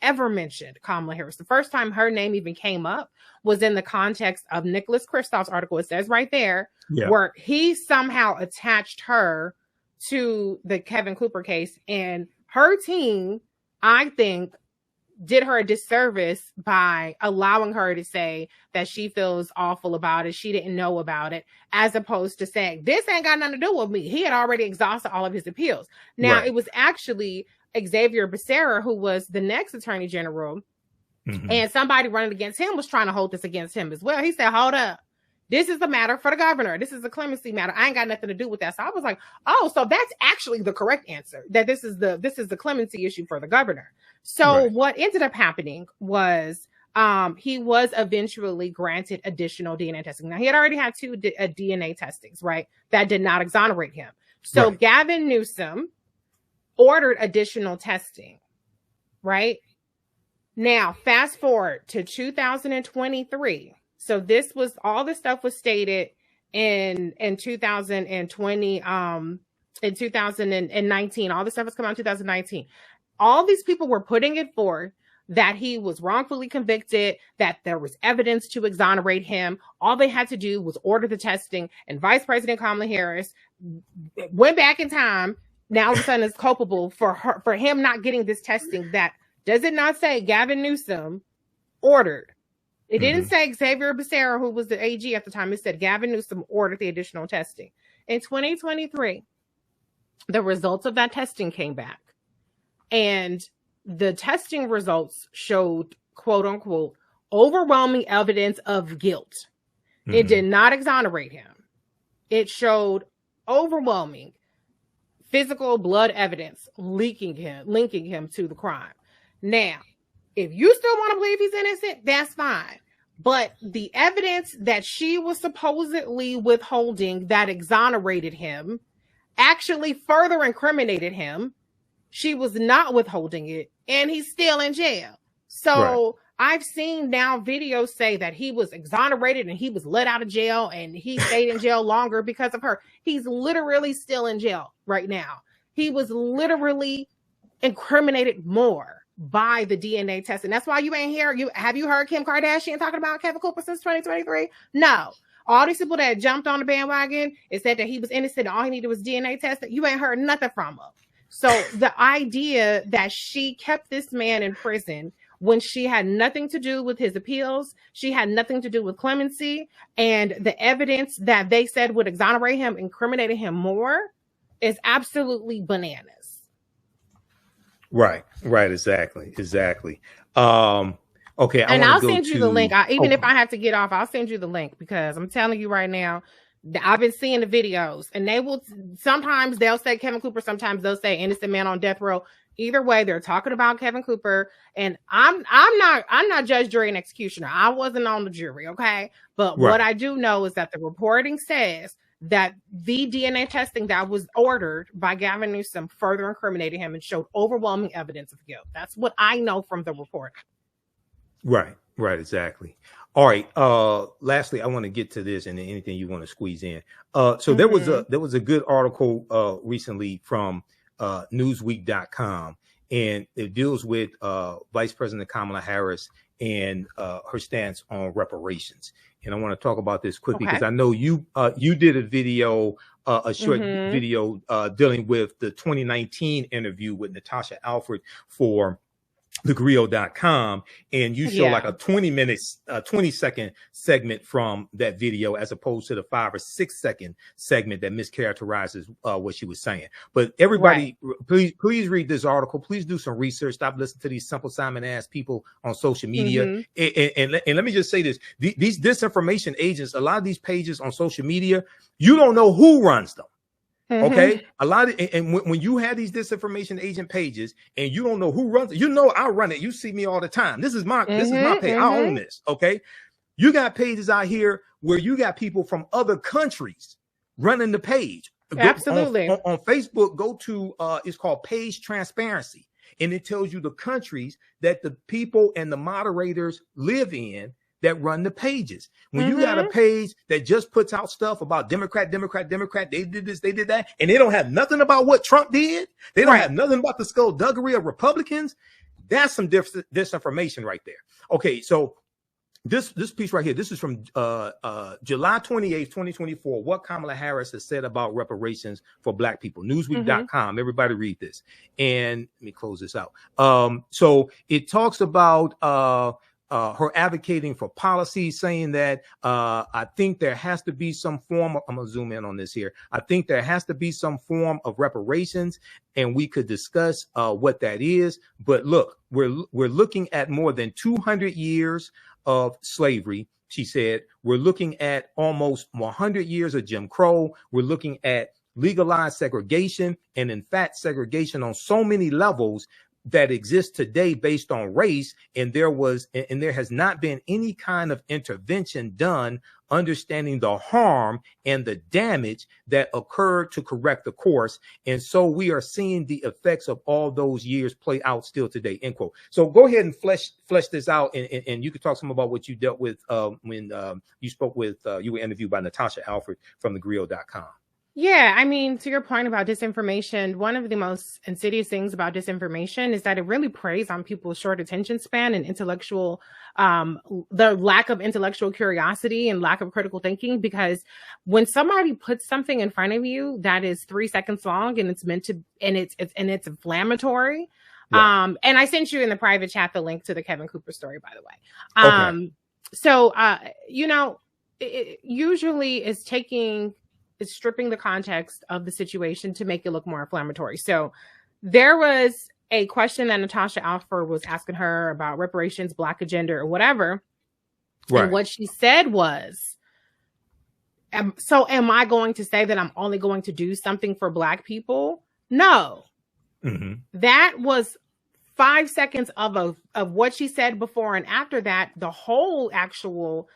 Kamala Harris. The first time her name even came up was in the context of Nicholas Kristof's article. It says right there, where he somehow attached her to the Kevin Cooper case, and her team, I think, did her a disservice by allowing her to say that she feels awful about it, she didn't know about it, as opposed to saying, this ain't got nothing to do with me. He had already exhausted all of his appeals. Now, it was actually Xavier Becerra, who was the next attorney general, and somebody running against him was trying to hold this against him as well. He said, hold up. This is a matter for the governor. This is a clemency matter. I ain't got nothing to do with that. So I was like, oh, so that's actually the correct answer, that this is the clemency issue for the governor. So what ended up happening was he was eventually granted additional DNA testing. Now, he had already had 2 DNA testings, right? That did not exonerate him. So Gavin Newsom ordered additional testing, right? Now, fast forward to 2023. So this was, all this stuff was stated in 2020, in 2019. All this stuff was coming out in 2019. All these people were putting it forth that he was wrongfully convicted, that there was evidence to exonerate him. All they had to do was order the testing, and Vice President Kamala Harris went back in time. Now all of a sudden is culpable for him not getting this testing. That does it not say Gavin Newsom ordered? It didn't say Xavier Becerra, who was the AG at the time. It said Gavin Newsom ordered the additional testing. In 2023, the results of that testing came back. And the testing results showed, quote unquote, overwhelming evidence of guilt. It did not exonerate him. It showed overwhelming physical blood evidence linking him to the crime. Now, if you still want to believe he's innocent, that's fine. But the evidence that she was supposedly withholding that exonerated him actually further incriminated him. She was not withholding it, and he's still in jail. So I've seen now videos say that he was exonerated and he was let out of jail and he stayed in jail longer because of her. He's literally still in jail right now. He was literally incriminated more by the DNA test. And that's why you ain't here. Have you heard Kim Kardashian talking about Kevin Cooper since 2023? No. All these people that jumped on the bandwagon and said that he was innocent and all he needed was DNA testing, you ain't heard nothing from him. So the idea that she kept this man in prison when she had nothing to do with his appeals, she had nothing to do with clemency, and the evidence that they said would exonerate him, incriminated him more, is absolutely bananas. Right, exactly. Okay, and I'll send you the link. Even if I have to get off, I'll send you the link, because I'm telling you right now, I've been seeing the videos, and sometimes they'll say Kevin Cooper, sometimes they'll say innocent man on death row. Either way, they're talking about Kevin Cooper, and I'm not judge, jury, and executioner. I wasn't on the jury, okay? But what I do know is that the reporting says that the DNA testing that was ordered by Gavin Newsom further incriminated him and showed overwhelming evidence of guilt. That's what I know from the report. Right, exactly. All right. Lastly, I want to get to this and anything you want to squeeze in. So there was a good article recently from Newsweek.com, and it deals with Vice President Kamala Harris and her stance on reparations. And I want to talk about this quickly because I know you did a video, a short video dealing with the 2019 interview with Natasha Alford for thegrio.com, and you show like a 20-second segment from that video, as opposed to the 5 or 6 second segment that mischaracterizes what she was saying. But everybody, please read this article. Please do some research. Stop listening to these Simple Simon ass people on social media. And let me just say this: these disinformation agents, a lot of these pages on social media, you don't know who runs them. Okay, a lot of, and when you have these disinformation agent pages and you don't know who runs it, I run it. You see me all the time. This is my page. I own this. Okay, you got pages out here where you got people from other countries running the page, Absolutely. On Facebook, go to it's called Page Transparency, and it tells you the countries that the people and the moderators live in that run the pages. When you got a page that just puts out stuff about Democrat, they did this, they did that, and they don't have nothing about what Trump did, they don't have nothing about the skullduggery of Republicans, that's some disinformation right there. Okay, so this piece right here, this is from July 28th, 2024, what Kamala Harris has said about reparations for Black people. Newsweek.com. Everybody read this. And let me close this out. So it talks about her advocating for policy, saying that I think there has to be some form of, I'm going to zoom in on this here. I think there has to be some form of reparations, and we could discuss what that is. But look, we're looking at more than 200 years of slavery. She said, we're looking at almost 100 years of Jim Crow. We're looking at legalized segregation, and in fact, segregation on so many levels that exist today based on race, and there has not been any kind of intervention done understanding the harm and the damage that occurred to correct the course. And so we are seeing the effects of all those years play out still today, end quote. So go ahead and flesh this out, and you could talk some about what you dealt with when you spoke with, you were interviewed by Natasha Alfred from thegrill.com. Yeah, I mean, to your point about disinformation, one of the most insidious things about disinformation is that it really preys on people's short attention span and intellectual, the lack of intellectual curiosity and lack of critical thinking. Because when somebody puts something in front of you that is 3 seconds long and it's meant to, and it's inflammatory, and I sent you in the private chat the link to the Kevin Cooper story, by the way. So you know, it usually is stripping the context of the situation to make it look more inflammatory. So there was a question that Natasha Alford was asking her about reparations, Black agenda, or whatever. Right. And what she said was, so am I going to say that I'm only going to do something for Black people? No. That was 5 seconds of what she said before, and after that, the whole actual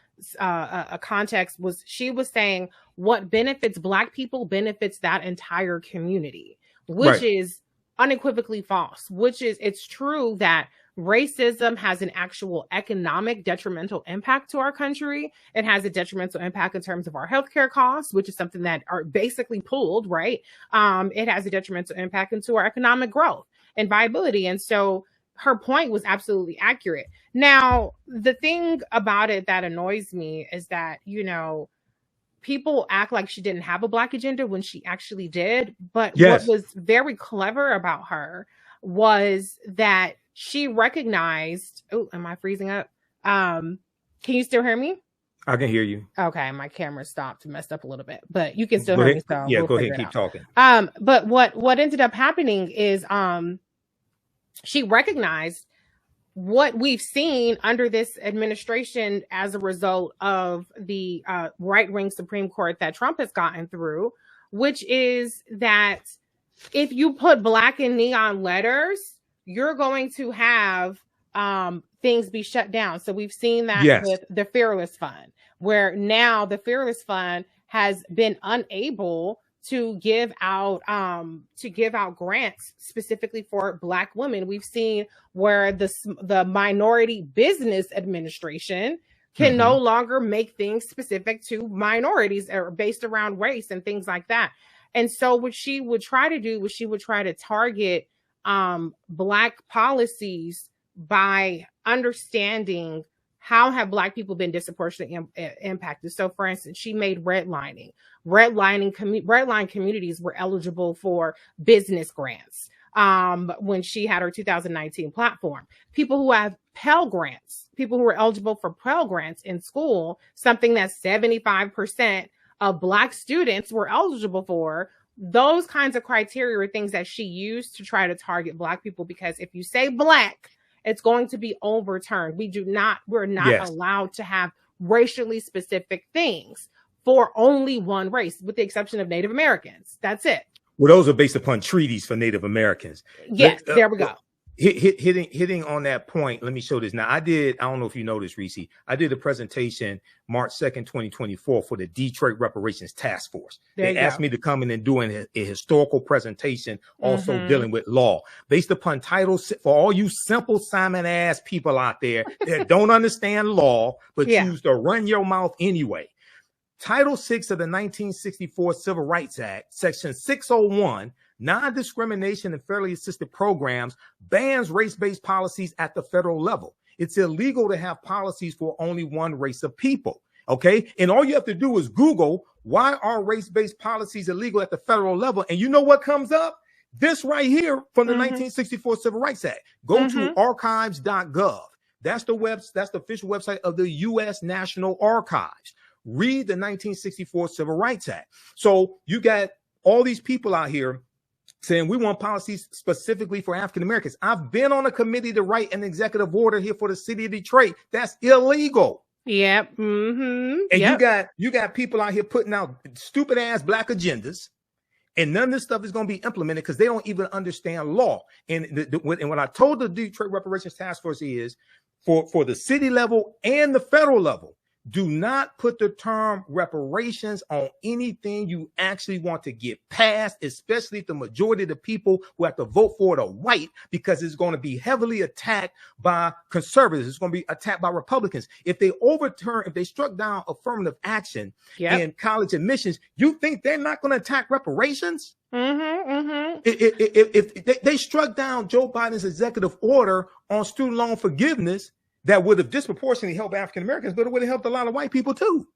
context was she was saying what benefits Black people benefits that entire community, which is unequivocally false. It's true that racism has an actual economic detrimental impact to our country. It has a detrimental impact in terms of our healthcare costs, which is something that are basically pooled, right? It has a detrimental impact into our economic growth and viability. And so her point was absolutely accurate. Now, the thing about it that annoys me is that, you know, people act like she didn't have a Black agenda when she actually did. But what was very clever about her was that she recognized, oh, am I freezing up? Can you still hear me? I can hear you. Okay, my camera stopped, messed up a little bit, but you can still hear me. So yeah, go ahead, keep talking. But what ended up happening is she recognized what we've seen under this administration as a result of the right-wing Supreme Court that Trump has gotten through, which is that if you put Black in neon letters, you're going to have things be shut down. So we've seen that with the Fearless Fund, where now the Fearless Fund has been unable to give out grants specifically for Black women. We've seen where the Minority Business Administration can no longer make things specific to minorities or based around race and things like that. And so what she would try to do was she would try to target Black policies by understanding how have Black people been disproportionately impacted. So, for instance, she made redlining. Redline communities were eligible for business grants when she had her 2019 platform. People who have Pell Grants, people who were eligible for Pell Grants in school, something that 75% of Black students were eligible for. Those kinds of criteria are things that she used to try to target Black people, because if you say Black, it's going to be overturned. We're not allowed to have racially specific things for only one race, with the exception of Native Americans. That's it. Well, those are based upon treaties for Native Americans. Yes, there we go. hitting on that point. Let me show this. Now, I don't know if you know this, Reecie. I did a presentation March 2nd, 2024 for the Detroit Reparations Task Force. They asked me to come in and do a historical presentation, also dealing with law. Based upon titles, for all you simple Simon ass people out there that don't understand law, but choose to run your mouth anyway. Title 6 of the 1964 Civil Rights Act, Section 601, non-discrimination and fairly assisted programs, bans race-based policies at the federal level. It's illegal to have policies for only one race of people. Okay. And all you have to do is Google, why are race-based policies illegal at the federal level? And you know what comes up? This right here from the 1964 Civil Rights Act. Go to archives.gov. That's the official website of the U.S. National Archives. Read the 1964 Civil Rights Act. So you got all these people out here saying we want policies specifically for African Americans. I've been on a committee to write an executive order here for the city of Detroit. That's illegal. Yep. And you got people out here putting out stupid ass black agendas, and none of this stuff is going to be implemented because they don't even understand law. And what I told the Detroit Reparations Task Force is for the city level and the federal level, do not put the term reparations on anything you actually want to get passed, especially if the majority of the people who have to vote for it are white, because it's going to be heavily attacked by conservatives. It's going to be attacked by Republicans. If they struck down affirmative action in college admissions, you think they're not going to attack reparations? If they struck down Joe Biden's executive order on student loan forgiveness, that would have disproportionately helped African Americans, but it would have helped a lot of white people too.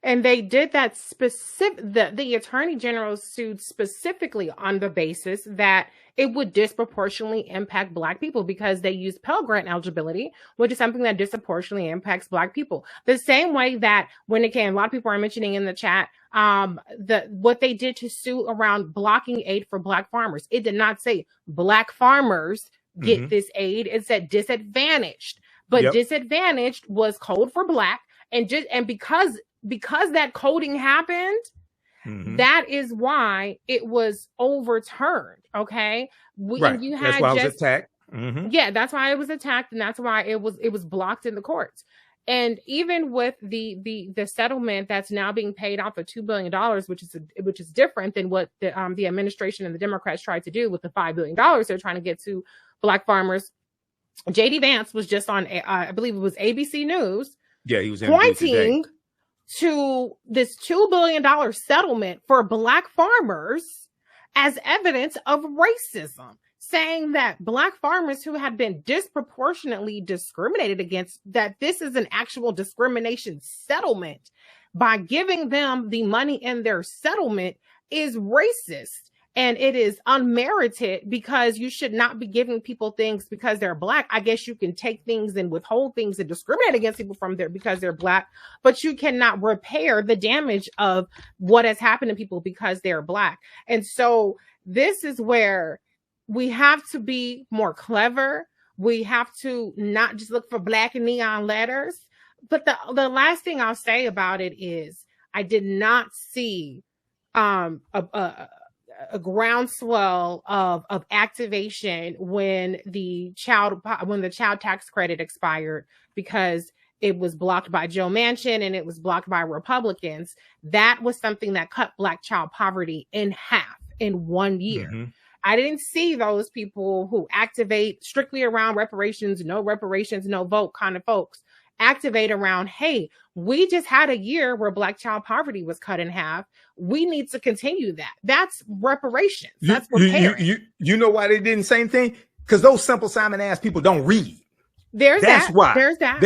And they did that the attorney general sued specifically on the basis that it would disproportionately impact black people because they use Pell Grant eligibility, which is something that disproportionately impacts black people. The same way that when it came, a lot of people are mentioning in the chat, what they did to sue around blocking aid for black farmers. It did not say black farmers get this aid. It said disadvantaged. But disadvantaged was code for black, and because that coding happened, that is why it was overturned. Okay, that's why it was attacked. Yeah, that's why it was attacked, and that's why it was blocked in the courts. And even with the settlement that's now being paid off of $2 billion, which is different than what the administration and the Democrats tried to do with the $5 billion they're trying to get to black farmers. JD Vance was just on, I believe it was ABC News. Yeah, he was pointing to this $2 billion settlement for black farmers as evidence of racism, saying that black farmers who had been disproportionately discriminated against, that this is an actual discrimination settlement. By giving them the money in their settlement is racist. And it is unmerited because you should not be giving people things because they're black. I guess you can take things and withhold things and discriminate against people because they're black, but you cannot repair the damage of what has happened to people because they're black. And so this is where we have to be more clever. We have to not just look for black and neon letters. But the last thing I'll say about it is I did not see a groundswell of activation when the child tax credit expired, because it was blocked by Joe Manchin and it was blocked by Republicans. That was something that cut black child poverty in half in 1 year. I didn't see those people who activate strictly around reparations, no vote kind of folks activate around, hey, we just had a year where black child poverty was cut in half. We need to continue that. That's reparations. That's repairing. You know why they did the same thing? Because those simple Simon ass people don't read. That's why. There's that.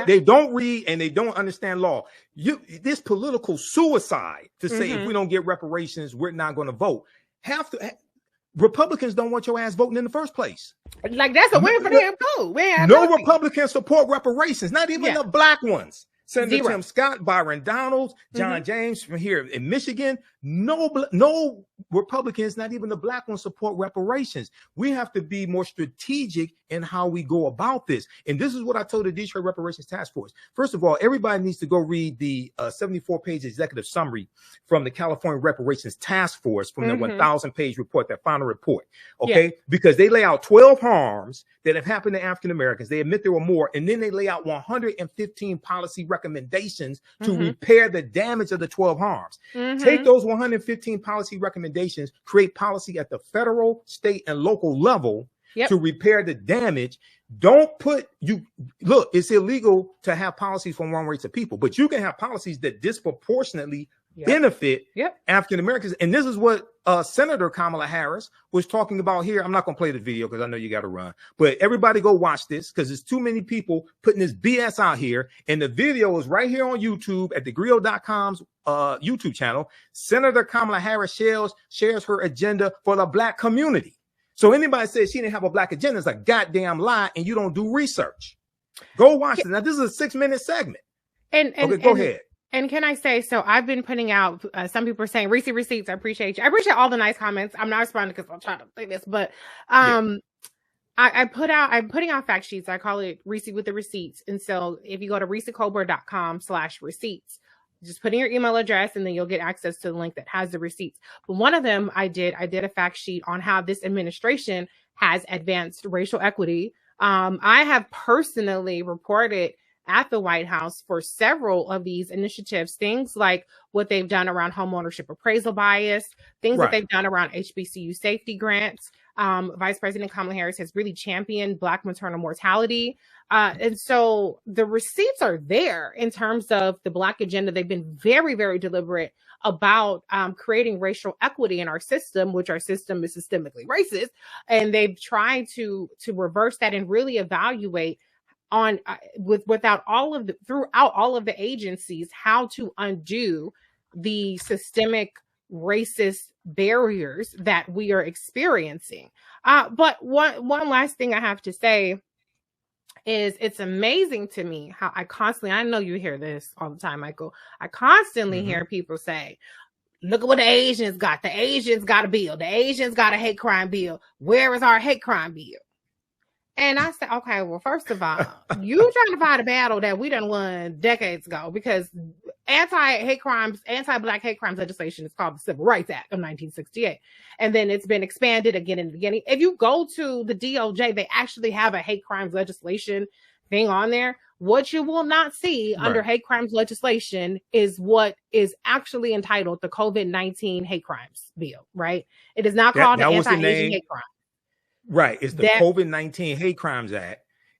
They don't read and they don't understand law. This political suicide to say if we don't get reparations, we're not going to vote. Republicans don't want your ass voting in the first place. Like, that's a win for them too. No Republicans support reparations, not even the black ones. Senator Tim Scott, Byron Donalds, John James from here in Michigan, No Republicans, not even the black ones, support reparations. We have to be more strategic in how we go about this. And this is what I told the Detroit Reparations Task Force. First of all, everybody needs to go read the 74-page executive summary from the California Reparations Task Force from the 1,000-page report, that final report. Okay, because they lay out 12 harms that have happened to African Americans. They admit there were more, and then they lay out 115 policy recommendations to repair the damage of the 12 harms. Take those 115 policy recommendations, create policy at the federal, state, and local level to repair the damage. Don't look, it's illegal to have policies for one race of people, but you can have policies that disproportionately benefit African Americans. And this is what Senator Kamala Harris was talking about here. I'm not going to play the video because I know you got to run, but everybody go watch this because there's too many people putting this BS out here. And the video is right here on YouTube at thegrill.com's YouTube channel. Senator Kamala Harris shares her agenda for the black community. So anybody says she didn't have a black agenda is a goddamn lie, and you don't do research. Go watch it. Now, this is a 6-minute segment. Go ahead. And can I say, so I've been putting out, some people are saying, Reecie Receipts, I appreciate you. I appreciate all the nice comments. I'm not responding because I'm trying to say this, but I'm putting out fact sheets. I call it Reecie with the Receipts. And so if you go to ReecieColbert.com/receipts, just put in your email address and then you'll get access to the link that has the receipts. But one of them I did a fact sheet on how this administration has advanced racial equity. I have personally reported at the White House for several of these initiatives, things like what they've done around homeownership appraisal bias, things that they've done around HBCU safety grants. Vice President Kamala Harris has really championed Black maternal mortality. And so the receipts are there in terms of the Black agenda. They've been very, very deliberate about creating racial equity in our system, which our system is systemically racist. And they've tried to reverse that and really evaluate on throughout all of the agencies how to undo the systemic racist barriers that we are experiencing. But one last thing I have to say is it's amazing to me how I know you hear this all the time, Michael. I constantly hear people say, look at what the Asians got. The Asians got a bill. The Asians got a hate crime bill. Where is our hate crime bill? And I said, okay, well, first of all, you trying to fight a battle that we done won decades ago, because anti-Black hate crimes legislation is called the Civil Rights Act of 1968. And then it's been expanded again and again. If you go to the DOJ, they actually have a hate crimes legislation thing on there. What you will not see under hate crimes legislation is what is actually entitled the COVID-19 hate crimes bill, right? It is not called an anti-Asian hate crime. Right. It's the COVID-19 Hate Crimes Act.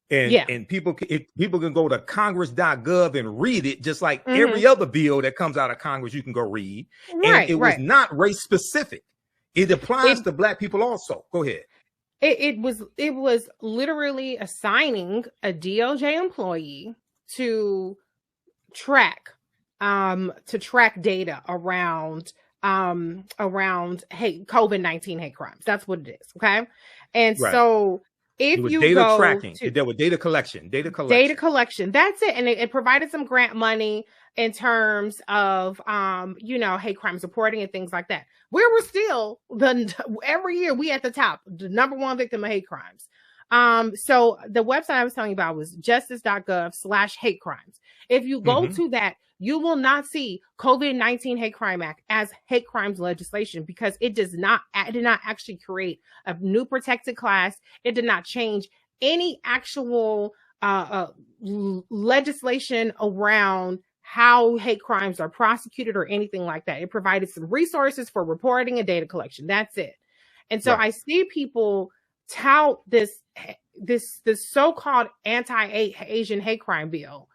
And people can go to congress.gov and read it, just like every other bill that comes out of Congress, you can go read. And it was not race specific. It applies to Black people also. Go ahead. It was literally assigning a DOJ employee to track data around COVID-19 hate crimes. That's what it is. Okay. And so if you data tracking, there was data collection. That's it. And it provided some grant money in terms of, hate crimes reporting and things like that. Where we're still every year we at the top, the number one victim of hate crimes. So the website I was telling you about was justice.gov/hate crimes. If you go to that, you will not see COVID-19 Hate Crime Act as hate crimes legislation, because it did not actually create a new protected class. It did not change any actual legislation around how hate crimes are prosecuted or anything like that. It provided some resources for reporting and data collection. That's it. And so I see people tout this so-called anti-Asian hate crime bill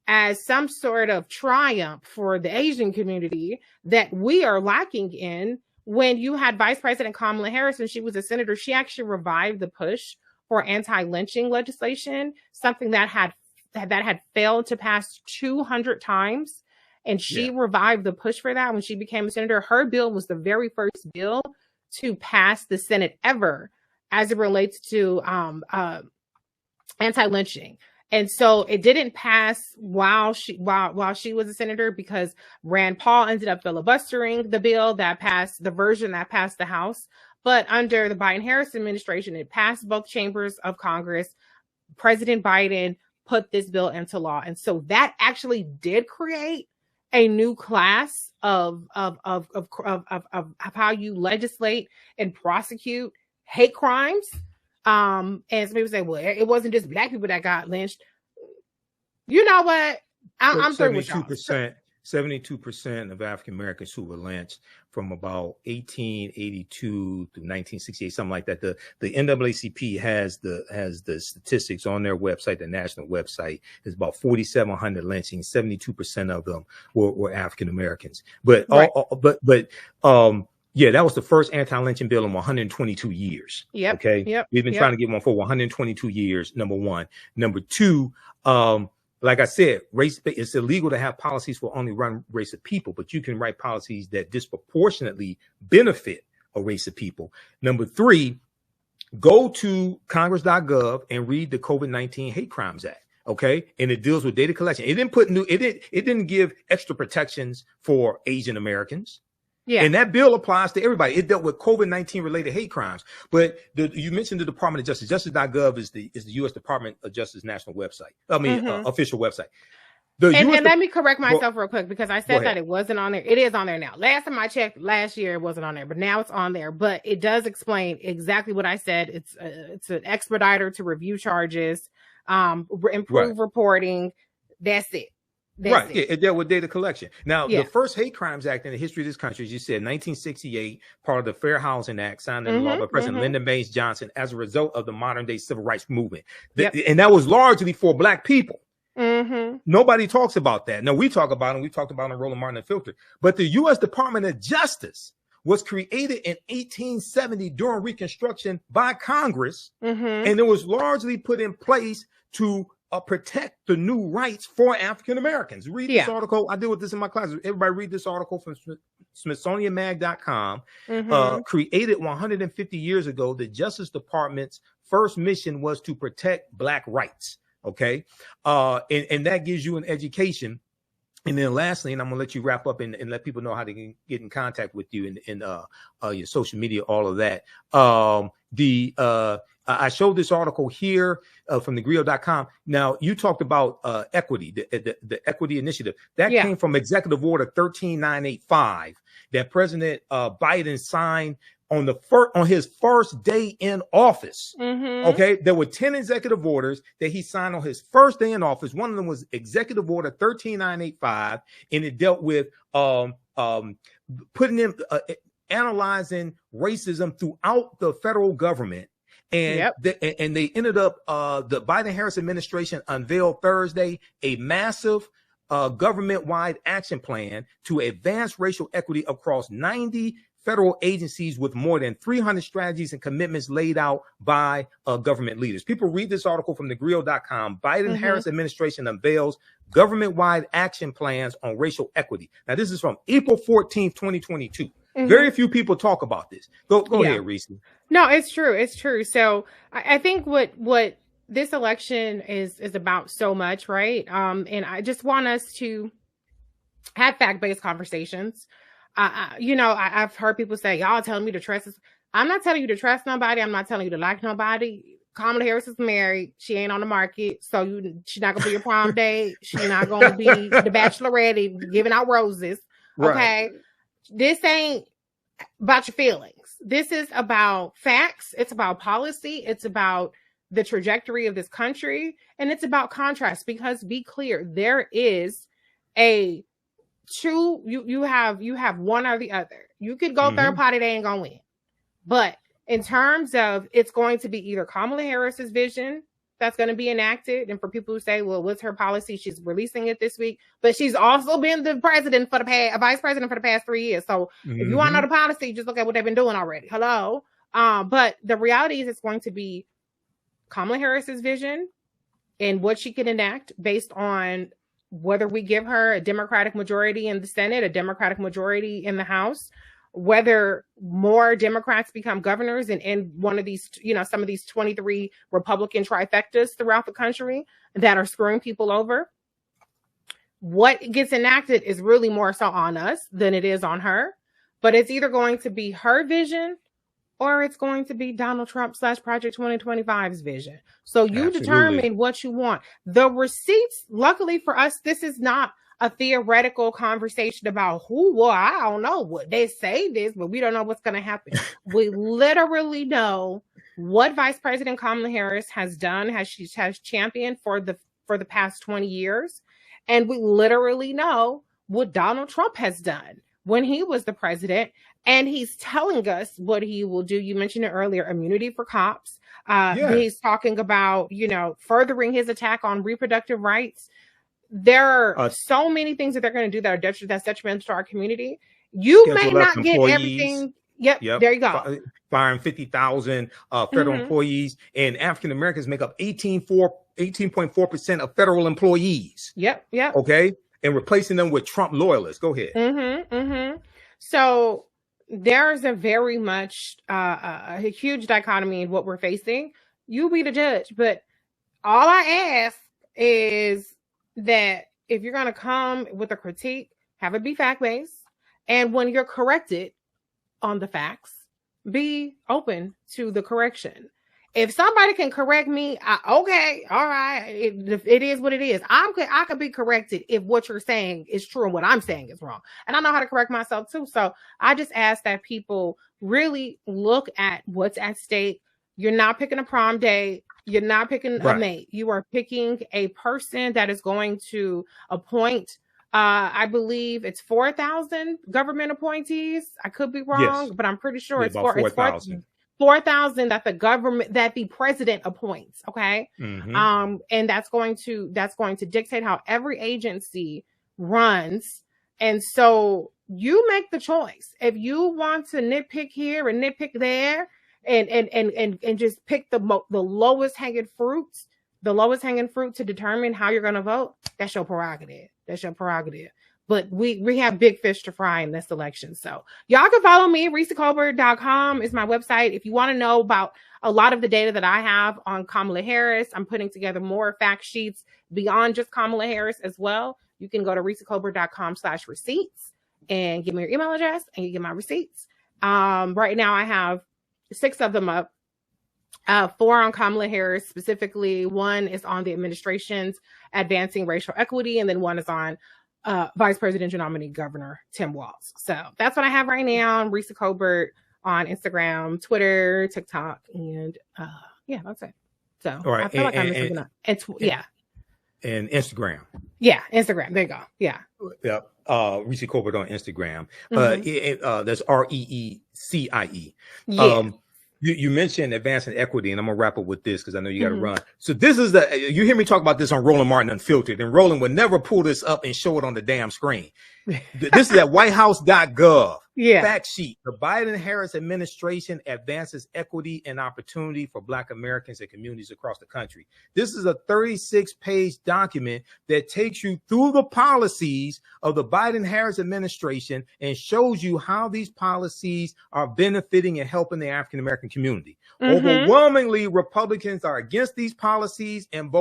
as some sort of triumph for the Asian community that we are lacking in. When you had Vice President Kamala Harris, when she was a senator, she actually revived the push for anti-lynching legislation, something that had failed to pass 200 times. And she revived the push for that when she became a senator. Her bill was the very first bill to pass the Senate ever as it relates to anti-lynching. And so it didn't pass while she was a senator, because Rand Paul ended up filibustering the bill that passed, the version that passed the House. But under the Biden-Harris administration, it passed both chambers of Congress. President Biden put this bill into law. And so that actually did create a new class of how you legislate and prosecute hate crimes. And some people say, well, it wasn't just Black people that got lynched. You know what? I'm through with y'all. 72% of African Americans who were lynched from about 1882 to 1968, something like that. The NAACP has the statistics on their website, the national website. There's about 4,700 lynchings. 72% of them were African Americans. But right. Yeah, that was the first anti-lynching bill in 122 years. Yep. Okay. Yep. We've been trying to get one for 122 years. Number one. Number two, like I said, it's illegal to have policies for only one race of people, but you can write policies that disproportionately benefit a race of people. Number three, go to congress.gov and read the COVID-19 Hate Crimes Act. Okay. And it deals with data collection. It didn't give extra protections for Asian Americans. Yeah. And that bill applies to everybody. It dealt with COVID-19 related hate crimes. But you mentioned the Department of Justice. Justice.gov is the U.S. Department of Justice national website. Official website. And let me correct myself real quick, because I said that it wasn't on there. It is on there now. Last time I checked, last year it wasn't on there, but now it's on there. But it does explain exactly what I said. It's an expediter to review charges, improve reporting. That's it. Right. Yeah, it dealt with data collection. Now, the first hate crimes act in the history of this country, as you said, 1968, part of the Fair Housing Act signed into law by President Lyndon Baines Johnson as a result of the modern day civil rights movement. And that was largely for Black people. Nobody talks about that. Now, we talk about it. We talked about it on Roland Martin Unfiltered. But the U.S. Department of Justice was created in 1870 during Reconstruction by Congress. And it was largely put in place to protect the new rights for African Americans. Read this article. I deal with this in my classes. Everybody read this article from SmithsonianMag.com. Created 150 years ago, the Justice Department's first mission was to protect Black rights. Okay. And that gives you an education. And then lastly, and I'm going to let you wrap up and let people know how they can get in contact with you and your social media, all of that. I showed this article here from thegrio.com. Now, you talked about equity, the equity initiative. That came from Executive Order 13985 that President Biden signed on his first day in office. Okay, there were 10 executive orders that he signed on his first day in office. One of them was Executive Order 13985, and it dealt with putting in analyzing racism throughout the federal government. And they ended up, the Biden-Harris administration unveiled Thursday a massive government-wide action plan to advance racial equity across 90 federal agencies with more than 300 strategies and commitments laid out by government leaders. People read this article from thegrio.com. Biden-Harris administration unveils government-wide action plans on racial equity. Now, this is from April 14th, 2022. Very few people talk about this. Go ahead, Reecie. No, it's true. It's true. So I think what this election is about so much, right? And I just want us to have fact-based conversations. I've heard people say, y'all telling me to trust this. I'm not telling you to trust nobody. I'm not telling you to like nobody. Kamala Harris is married. She ain't on the market. So she's not going to be your prom date. She's not going to be the bachelorette giving out roses. Okay. Right. This ain't about your feelings. This is about facts. It's about policy. It's about the trajectory of this country. And it's about contrast, because be clear, there is a two, you have one or the other. You could go third party, they ain't gonna win. But in terms of, it's going to be either Kamala Harris's vision that's going to be enacted. And for people who say, well, what's her policy? She's releasing it this week, but she's also been the president for the vice president for the past 3 years. So if you want to know the policy, just look at what they've been doing already. Hello. But the reality is it's going to be Kamala Harris's vision and what she can enact based on whether we give her a Democratic majority in the Senate, a Democratic majority in the House, whether more Democrats become governors and in one of these, some of these 23 Republican trifectas throughout the country that are screwing people over, what gets enacted is really more so on us than it is on her. But it's either going to be her vision or it's going to be Donald Trump / Project 2025's vision. So you determine what you want. The receipts, luckily for us, this is not a theoretical conversation about I don't know what they say this, but we don't know what's going to happen. We literally know what Vice President Kamala Harris has done, has championed for the past 20 years. And we literally know what Donald Trump has done when he was the president. And he's telling us what he will do. You mentioned it earlier, immunity for cops. He's talking about, furthering his attack on reproductive rights. There are so many things that they're going to do that are that's detrimental to our community. You may not get everything. Yep. There you go. Firing 50,000 federal employees, and African Americans make up 18.4% of federal employees. Yep. Okay. And replacing them with Trump loyalists. Go ahead. So there's a very much a huge dichotomy in what we're facing. You be the judge, but all I ask is that if you're going to come with a critique, have it be fact-based. And when you're corrected on the facts, be open to the correction. If somebody can correct me, okay, all right, it is what it is. I could be corrected if what you're saying is true and what I'm saying is wrong. And I know how to correct myself too. So I just ask that people really look at what's at stake. You're not picking a prom date. You're not picking a mate. You are picking a person that is going to appoint, I believe it's 4,000 government appointees. I could be wrong, but I'm pretty sure it's 4,000. 4,000 that the president appoints. Okay. And that's going to dictate how every agency runs. And so you make the choice. If you want to nitpick here and nitpick there and just pick the lowest hanging fruits, to determine how you're going to vote, that's your prerogative. But we have big fish to fry in this election. So y'all can follow me. ReecieColbert.com is my website. If you want to know about a lot of the data that I have on Kamala Harris, I'm putting together more fact sheets beyond just Kamala Harris as well. You can go to ReecieColbert.com/receipts and give me your email address and you get my receipts. Right now I have 6 of them up. 4 on Kamala Harris specifically. 1 is on the administration's advancing racial equity, and then 1 is on Vice Presidential nominee Governor Tim Walz. So that's what I have right now. Reecie Colbert on Instagram, Twitter, TikTok, and that's it. So all right. I feel like I'm missing up. And Instagram. Yeah, Instagram. There you go. Yeah. Yep. Reecie Colbert on Instagram. That's REECIE. Yeah. You mentioned advancing equity, and I'm gonna wrap up with this because I know you got to run. So this is you hear me talk about this on Roland Martin Unfiltered, and Roland would never pull this up and show it on the damn screen. This is at whitehouse.gov. Fact sheet. The Biden-Harris administration advances equity and opportunity for Black Americans and communities across the country. This is a 36-page document that takes you through the policies of the Biden-Harris administration and shows you how these policies are benefiting and helping the African American community. Overwhelmingly, Republicans are against these policies and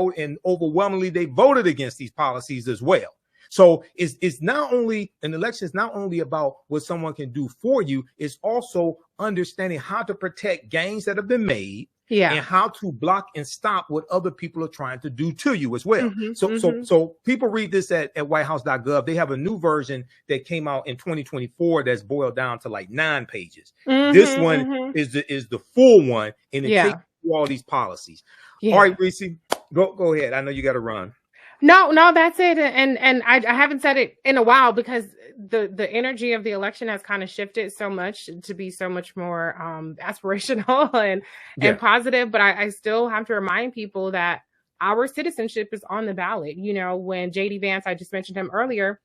overwhelmingly they voted against these policies as well. So it's not only an election is not only about what someone can do for you, it's also understanding how to protect gains that have been made and how to block and stop what other people are trying to do to you as well. So people read this at whitehouse.gov. They have a new version that came out in 2024 that's boiled down to like 9 pages. This one is the full one, and it takes you all these policies. All right, Reecie, go ahead. I know you got to run. No, that's it. And I haven't said it in a while because the energy of the election has kind of shifted so much to be so much more aspirational and positive. But I still have to remind people that our citizenship is on the ballot. You know, when J.D. Vance, I just mentioned him earlier,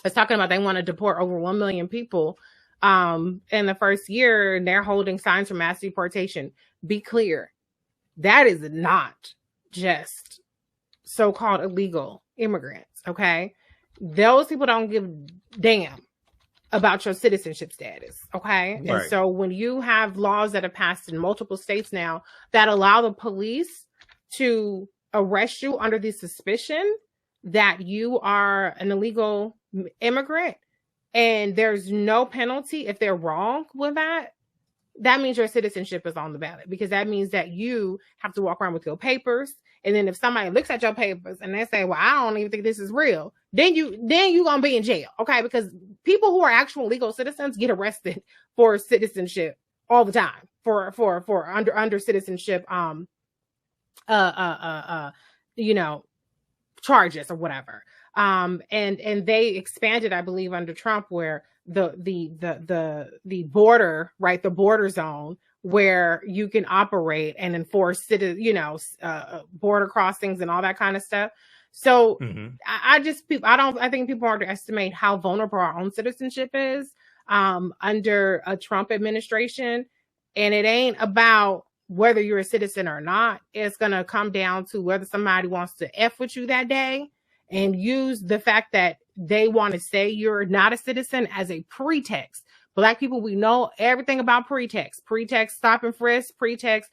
was talking about they want to deport over 1 million people in the first year, and they're holding signs for mass deportation. Be clear, that is not just so-called illegal immigrants, okay? Those people don't give a damn about your citizenship status. Okay. Right. And so when you have laws that are passed in multiple states now that allow the police to arrest you under the suspicion that you are an illegal immigrant, and there's no penalty if they're wrong with that, that means your citizenship is on the ballot, because that means that you have to walk around with your papers. And then if somebody looks at your papers and they say, well, I don't even think this is real, then you gonna be in jail. Okay. Because people who are actual legal citizens get arrested for citizenship all the time, for under citizenship, you know, charges or whatever. And they expanded, I believe, under Trump, where the border, right, the border zone where you can operate and enforce border crossings and all that kind of stuff. So I think people underestimate how vulnerable our own citizenship is under a Trump administration. And it ain't about whether you're a citizen or not. It's going to come down to whether somebody wants to F with you that day and use the fact that they want to say you're not a citizen as a pretext. Black people, we know everything about pretext. Pretext, stop and frisk, pretext,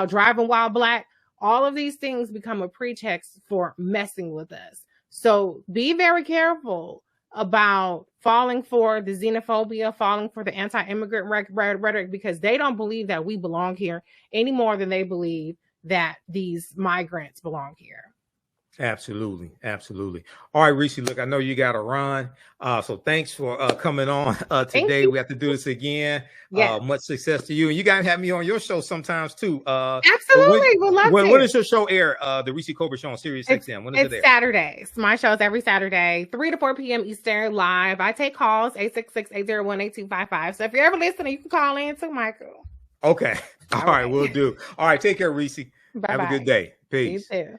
driving while black. All of these things become a pretext for messing with us. So be very careful about falling for the xenophobia, falling for the anti-immigrant rhetoric, because they don't believe that we belong here any more than they believe that these migrants belong here. Absolutely. Absolutely. All right, Reecie, look, I know you got to run. So thanks for coming on today. We have to do this again. Yes. Much success to you. And you got to have me on your show sometimes too. Absolutely. We'd love to. When does your show air? The Reecie Colbert Show on Sirius XM. When is it air? It's Saturdays. My show is every Saturday, 3 to 4 p.m. Eastern, live. I take calls, 866-801-8255. So if you're ever listening, you can call in to Michael. Okay. All right. We'll do. All right. Take care, Reecie. Bye-bye. Have a good day. Peace. You too.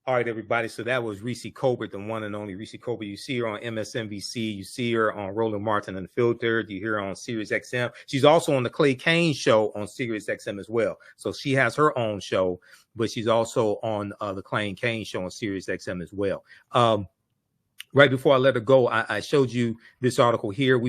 All right, everybody. So that was Reecie Colbert, the one and only Reecie Colbert. You see her on MSNBC. You see her on Roland Martin Unfiltered. You hear her on Sirius XM. She's also on the Clay Kane show on Sirius XM as well. So she has her own show, but she's also on the Clay Kane show on Sirius XM as well. Right before I let her go, I showed you this article here.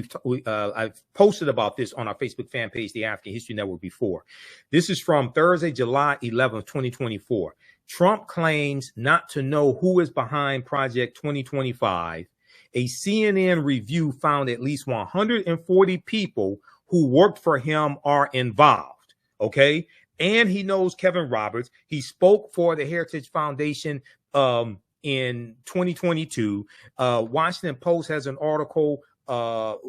I've posted about this on our Facebook fan page, the African History Network, before. This is from Thursday, July 11th, 2024. Trump claims not to know who is behind Project 2025. A CNN review found at least 140 people who worked for him are involved. Okay. And he knows Kevin Roberts. He spoke for the Heritage Foundation in 2022. Washington Post has an article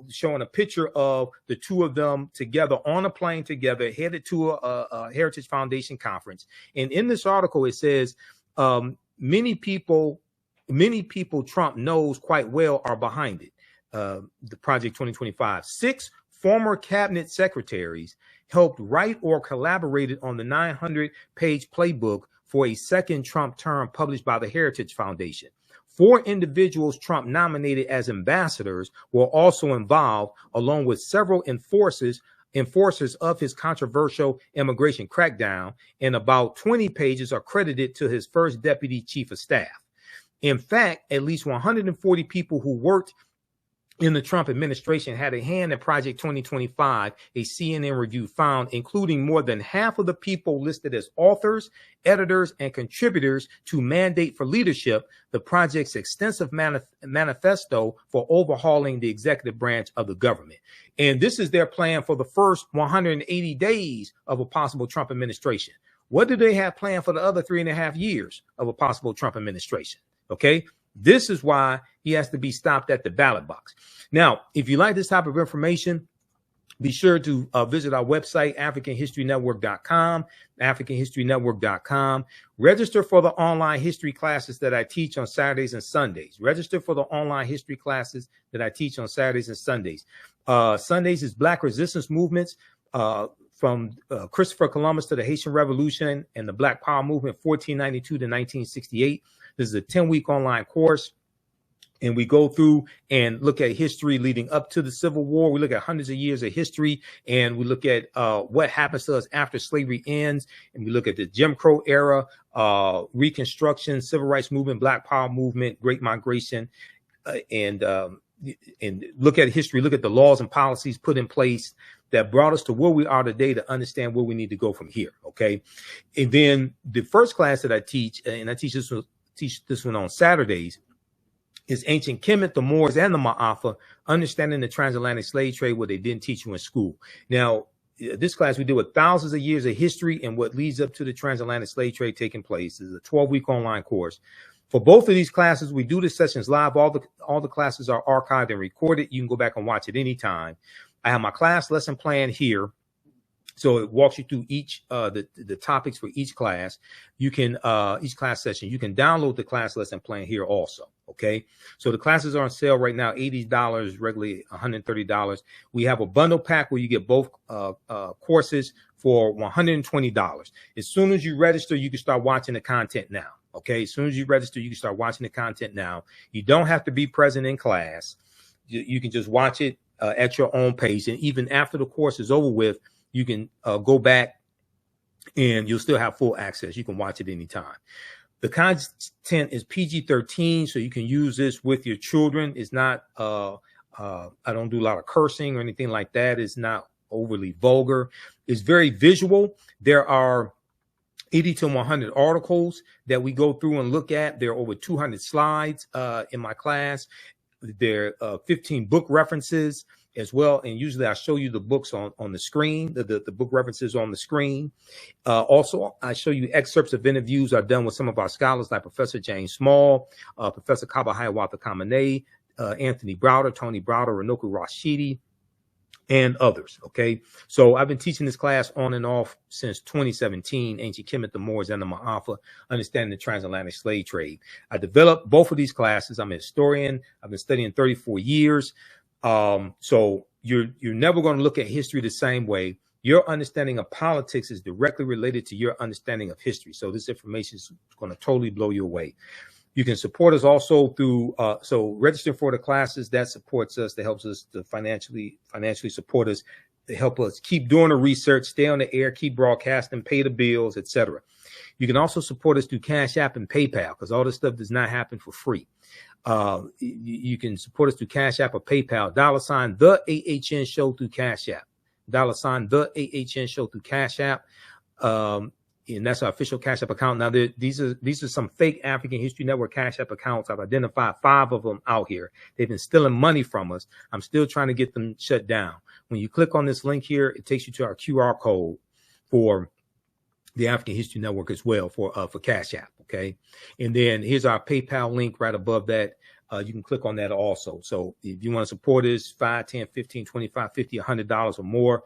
showing a picture of the two of them together on a plane together, headed to a Heritage Foundation conference. And in this article, it says many people Trump knows quite well are behind it. The Project 2025. 6 former cabinet secretaries helped write or collaborated on the 900-page playbook for a second Trump term published by the Heritage Foundation. 4 individuals Trump nominated as ambassadors were also involved, along with several enforcers of his controversial immigration crackdown, and about 20 pages are credited to his first deputy chief of staff. In fact, at least 140 people who worked in the Trump administration had a hand in Project 2025, a CNN review found, including more than half of the people listed as authors, editors, and contributors to Mandate for Leadership, the project's extensive manifesto for overhauling the executive branch of the government. And this is their plan for the first 180 days of a possible Trump administration. What do they have planned for the other 3.5 years of a possible Trump administration? Okay. This is why he has to be stopped at the ballot box. Now, if you like this type of information, be sure to visit our website, AfricanHistoryNetwork.com, AfricanHistoryNetwork.com. Register for the online history classes that I teach on Saturdays and Sundays. Register for the online history classes that I teach on Saturdays and Sundays. Sundays is Black resistance movements from Christopher Columbus to the Haitian Revolution and the Black Power movement, 1492 to 1968. This is a 10-week online course, and we go through and look at history leading up to the Civil War. We look at hundreds of years of history, and we look at what happens to us after slavery ends, and we look at the Jim Crow era, Reconstruction, Civil Rights Movement, Black Power movement, Great Migration, and and look at history, look at the laws and policies put in place that brought us to where we are today to understand where we need to go from here. Okay. And then the first class that I teach, and I teach this one on Saturdays, is Ancient Kemet, the Moors, and the Ma'afa, understanding the transatlantic slave trade, what they didn't teach you in school. Now, this class we deal with thousands of years of history and what leads up to the transatlantic slave trade taking place. This is a 12-week online course. For both of these classes, we do the sessions live. All the classes are archived and recorded. You can go back and watch it anytime. I have my class lesson plan here. So it walks you through each the topics for each class. You can each class session. You can download the class lesson plan here also. Okay. So the classes are on sale right now, $80, regularly $130. We have a bundle pack where you get both courses for $120. As soon as you register, you can start watching the content now. Okay. As soon as you register, you can start watching the content now. You don't have to be present in class. You can just watch it at your own pace. And even after the course is over with, you can go back and you'll still have full access. You can watch it anytime. The content is PG-13, so you can use this with your children. It's not, I don't do a lot of cursing or anything like that. It's not overly vulgar. It's very visual. There are 80 to 100 articles that we go through and look at. There are over 200 slides in my class. There are 15 book references as well. And usually I show you the books on the screen, the book references on the screen. Also, I show you excerpts of interviews I've done with some of our scholars like Professor James Small, Professor Kaba Hiawatha Kamene, Anthony Browder, Tony Browder, Renoku Rashidi, and others. Okay. So I've been teaching this class on and off since 2017, Ancient Kemet, the Moors, and the Ma'afa, understanding the transatlantic slave trade. I developed both of these classes. I'm a historian. I've been studying 34 years. So you're never going to look at history the same way. Your understanding of politics is directly related to your understanding of history. So this information is going to totally blow you away. You can support us also through, so registering for the classes, that supports us, that helps us to financially support us, to help us keep doing the research, stay on the air, keep broadcasting, pay the bills, etc. You can also support us through Cash App and PayPal, because all this stuff does not happen for free. You can support us through Cash App or PayPal, $, the AHN show through Cash App, $, the AHN show through Cash App. And that's our official Cash App account. Now, these are some fake African History Network Cash App accounts. I've identified 5 of them out here. They've been stealing money from us. I'm still trying to get them shut down. When you click on this link here, it takes you to our QR code for the African History Network as well for Cash App. Okay. And then here's our PayPal link right above that. You can click on that also. So if you want to support us, $5, $10, $15, $25, $50, $100 or more,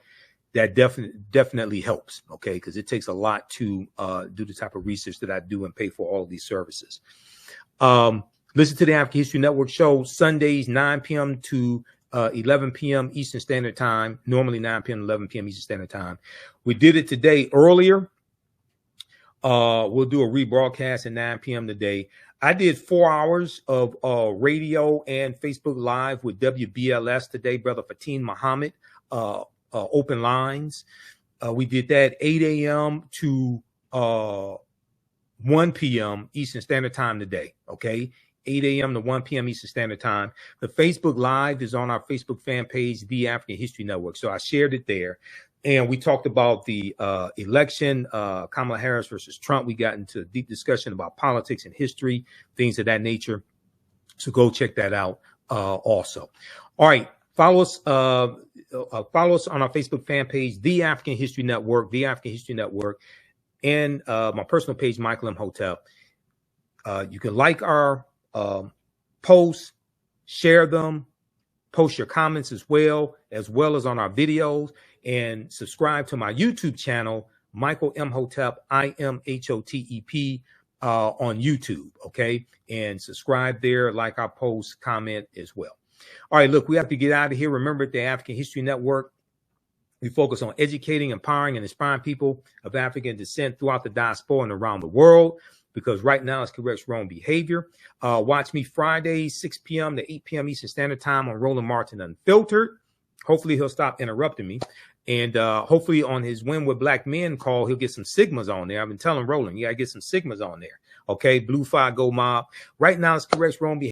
that definitely helps. Okay. Because it takes a lot to do the type of research that I do and pay for all of these services. Listen to the African History Network show Sundays, 9 p.m. to 11 p.m. Eastern Standard Time, normally 9 p.m. to 11 p.m. Eastern Standard Time. We did it today earlier. We'll do a rebroadcast at 9 p.m. today. I did 4 hours of radio and Facebook Live with WBLS today, Brother Fatin Muhammad, open lines. We did that 8 a.m. to 1 p.m. Eastern Standard Time today. Okay. 8 a.m. to 1 p.m. Eastern Standard Time. The Facebook Live is on our Facebook fan page, The African History Network. So I shared it there. And we talked about the election, Kamala Harris versus Trump. We got into a deep discussion about politics and history, things of that nature. So go check that out also. All right. Follow us on our Facebook fan page, The African History Network, The African History Network, and my personal page, Michael Imhotep. You can like our posts, share them, post your comments as well as on our videos, and subscribe to my YouTube channel, Michael Imhotep, IMHOTEP, on YouTube. Okay. And subscribe there, like our posts, comment as well. All right, look, we have to get out of here. Remember, at the African History Network, we focus on educating, empowering, and inspiring people of African descent throughout the diaspora and around the world, because right now it's corrects wrong behavior. Watch me Fridays, 6 p.m. to 8 p.m. Eastern Standard Time on Roland Martin Unfiltered. Hopefully he'll stop interrupting me. And hopefully on his Win with Black Men call, he'll get some Sigmas on there. I've been telling Roland, you got to get some Sigmas on there. Okay, Blue Fire Go Mob. Right now it's corrects wrong behavior.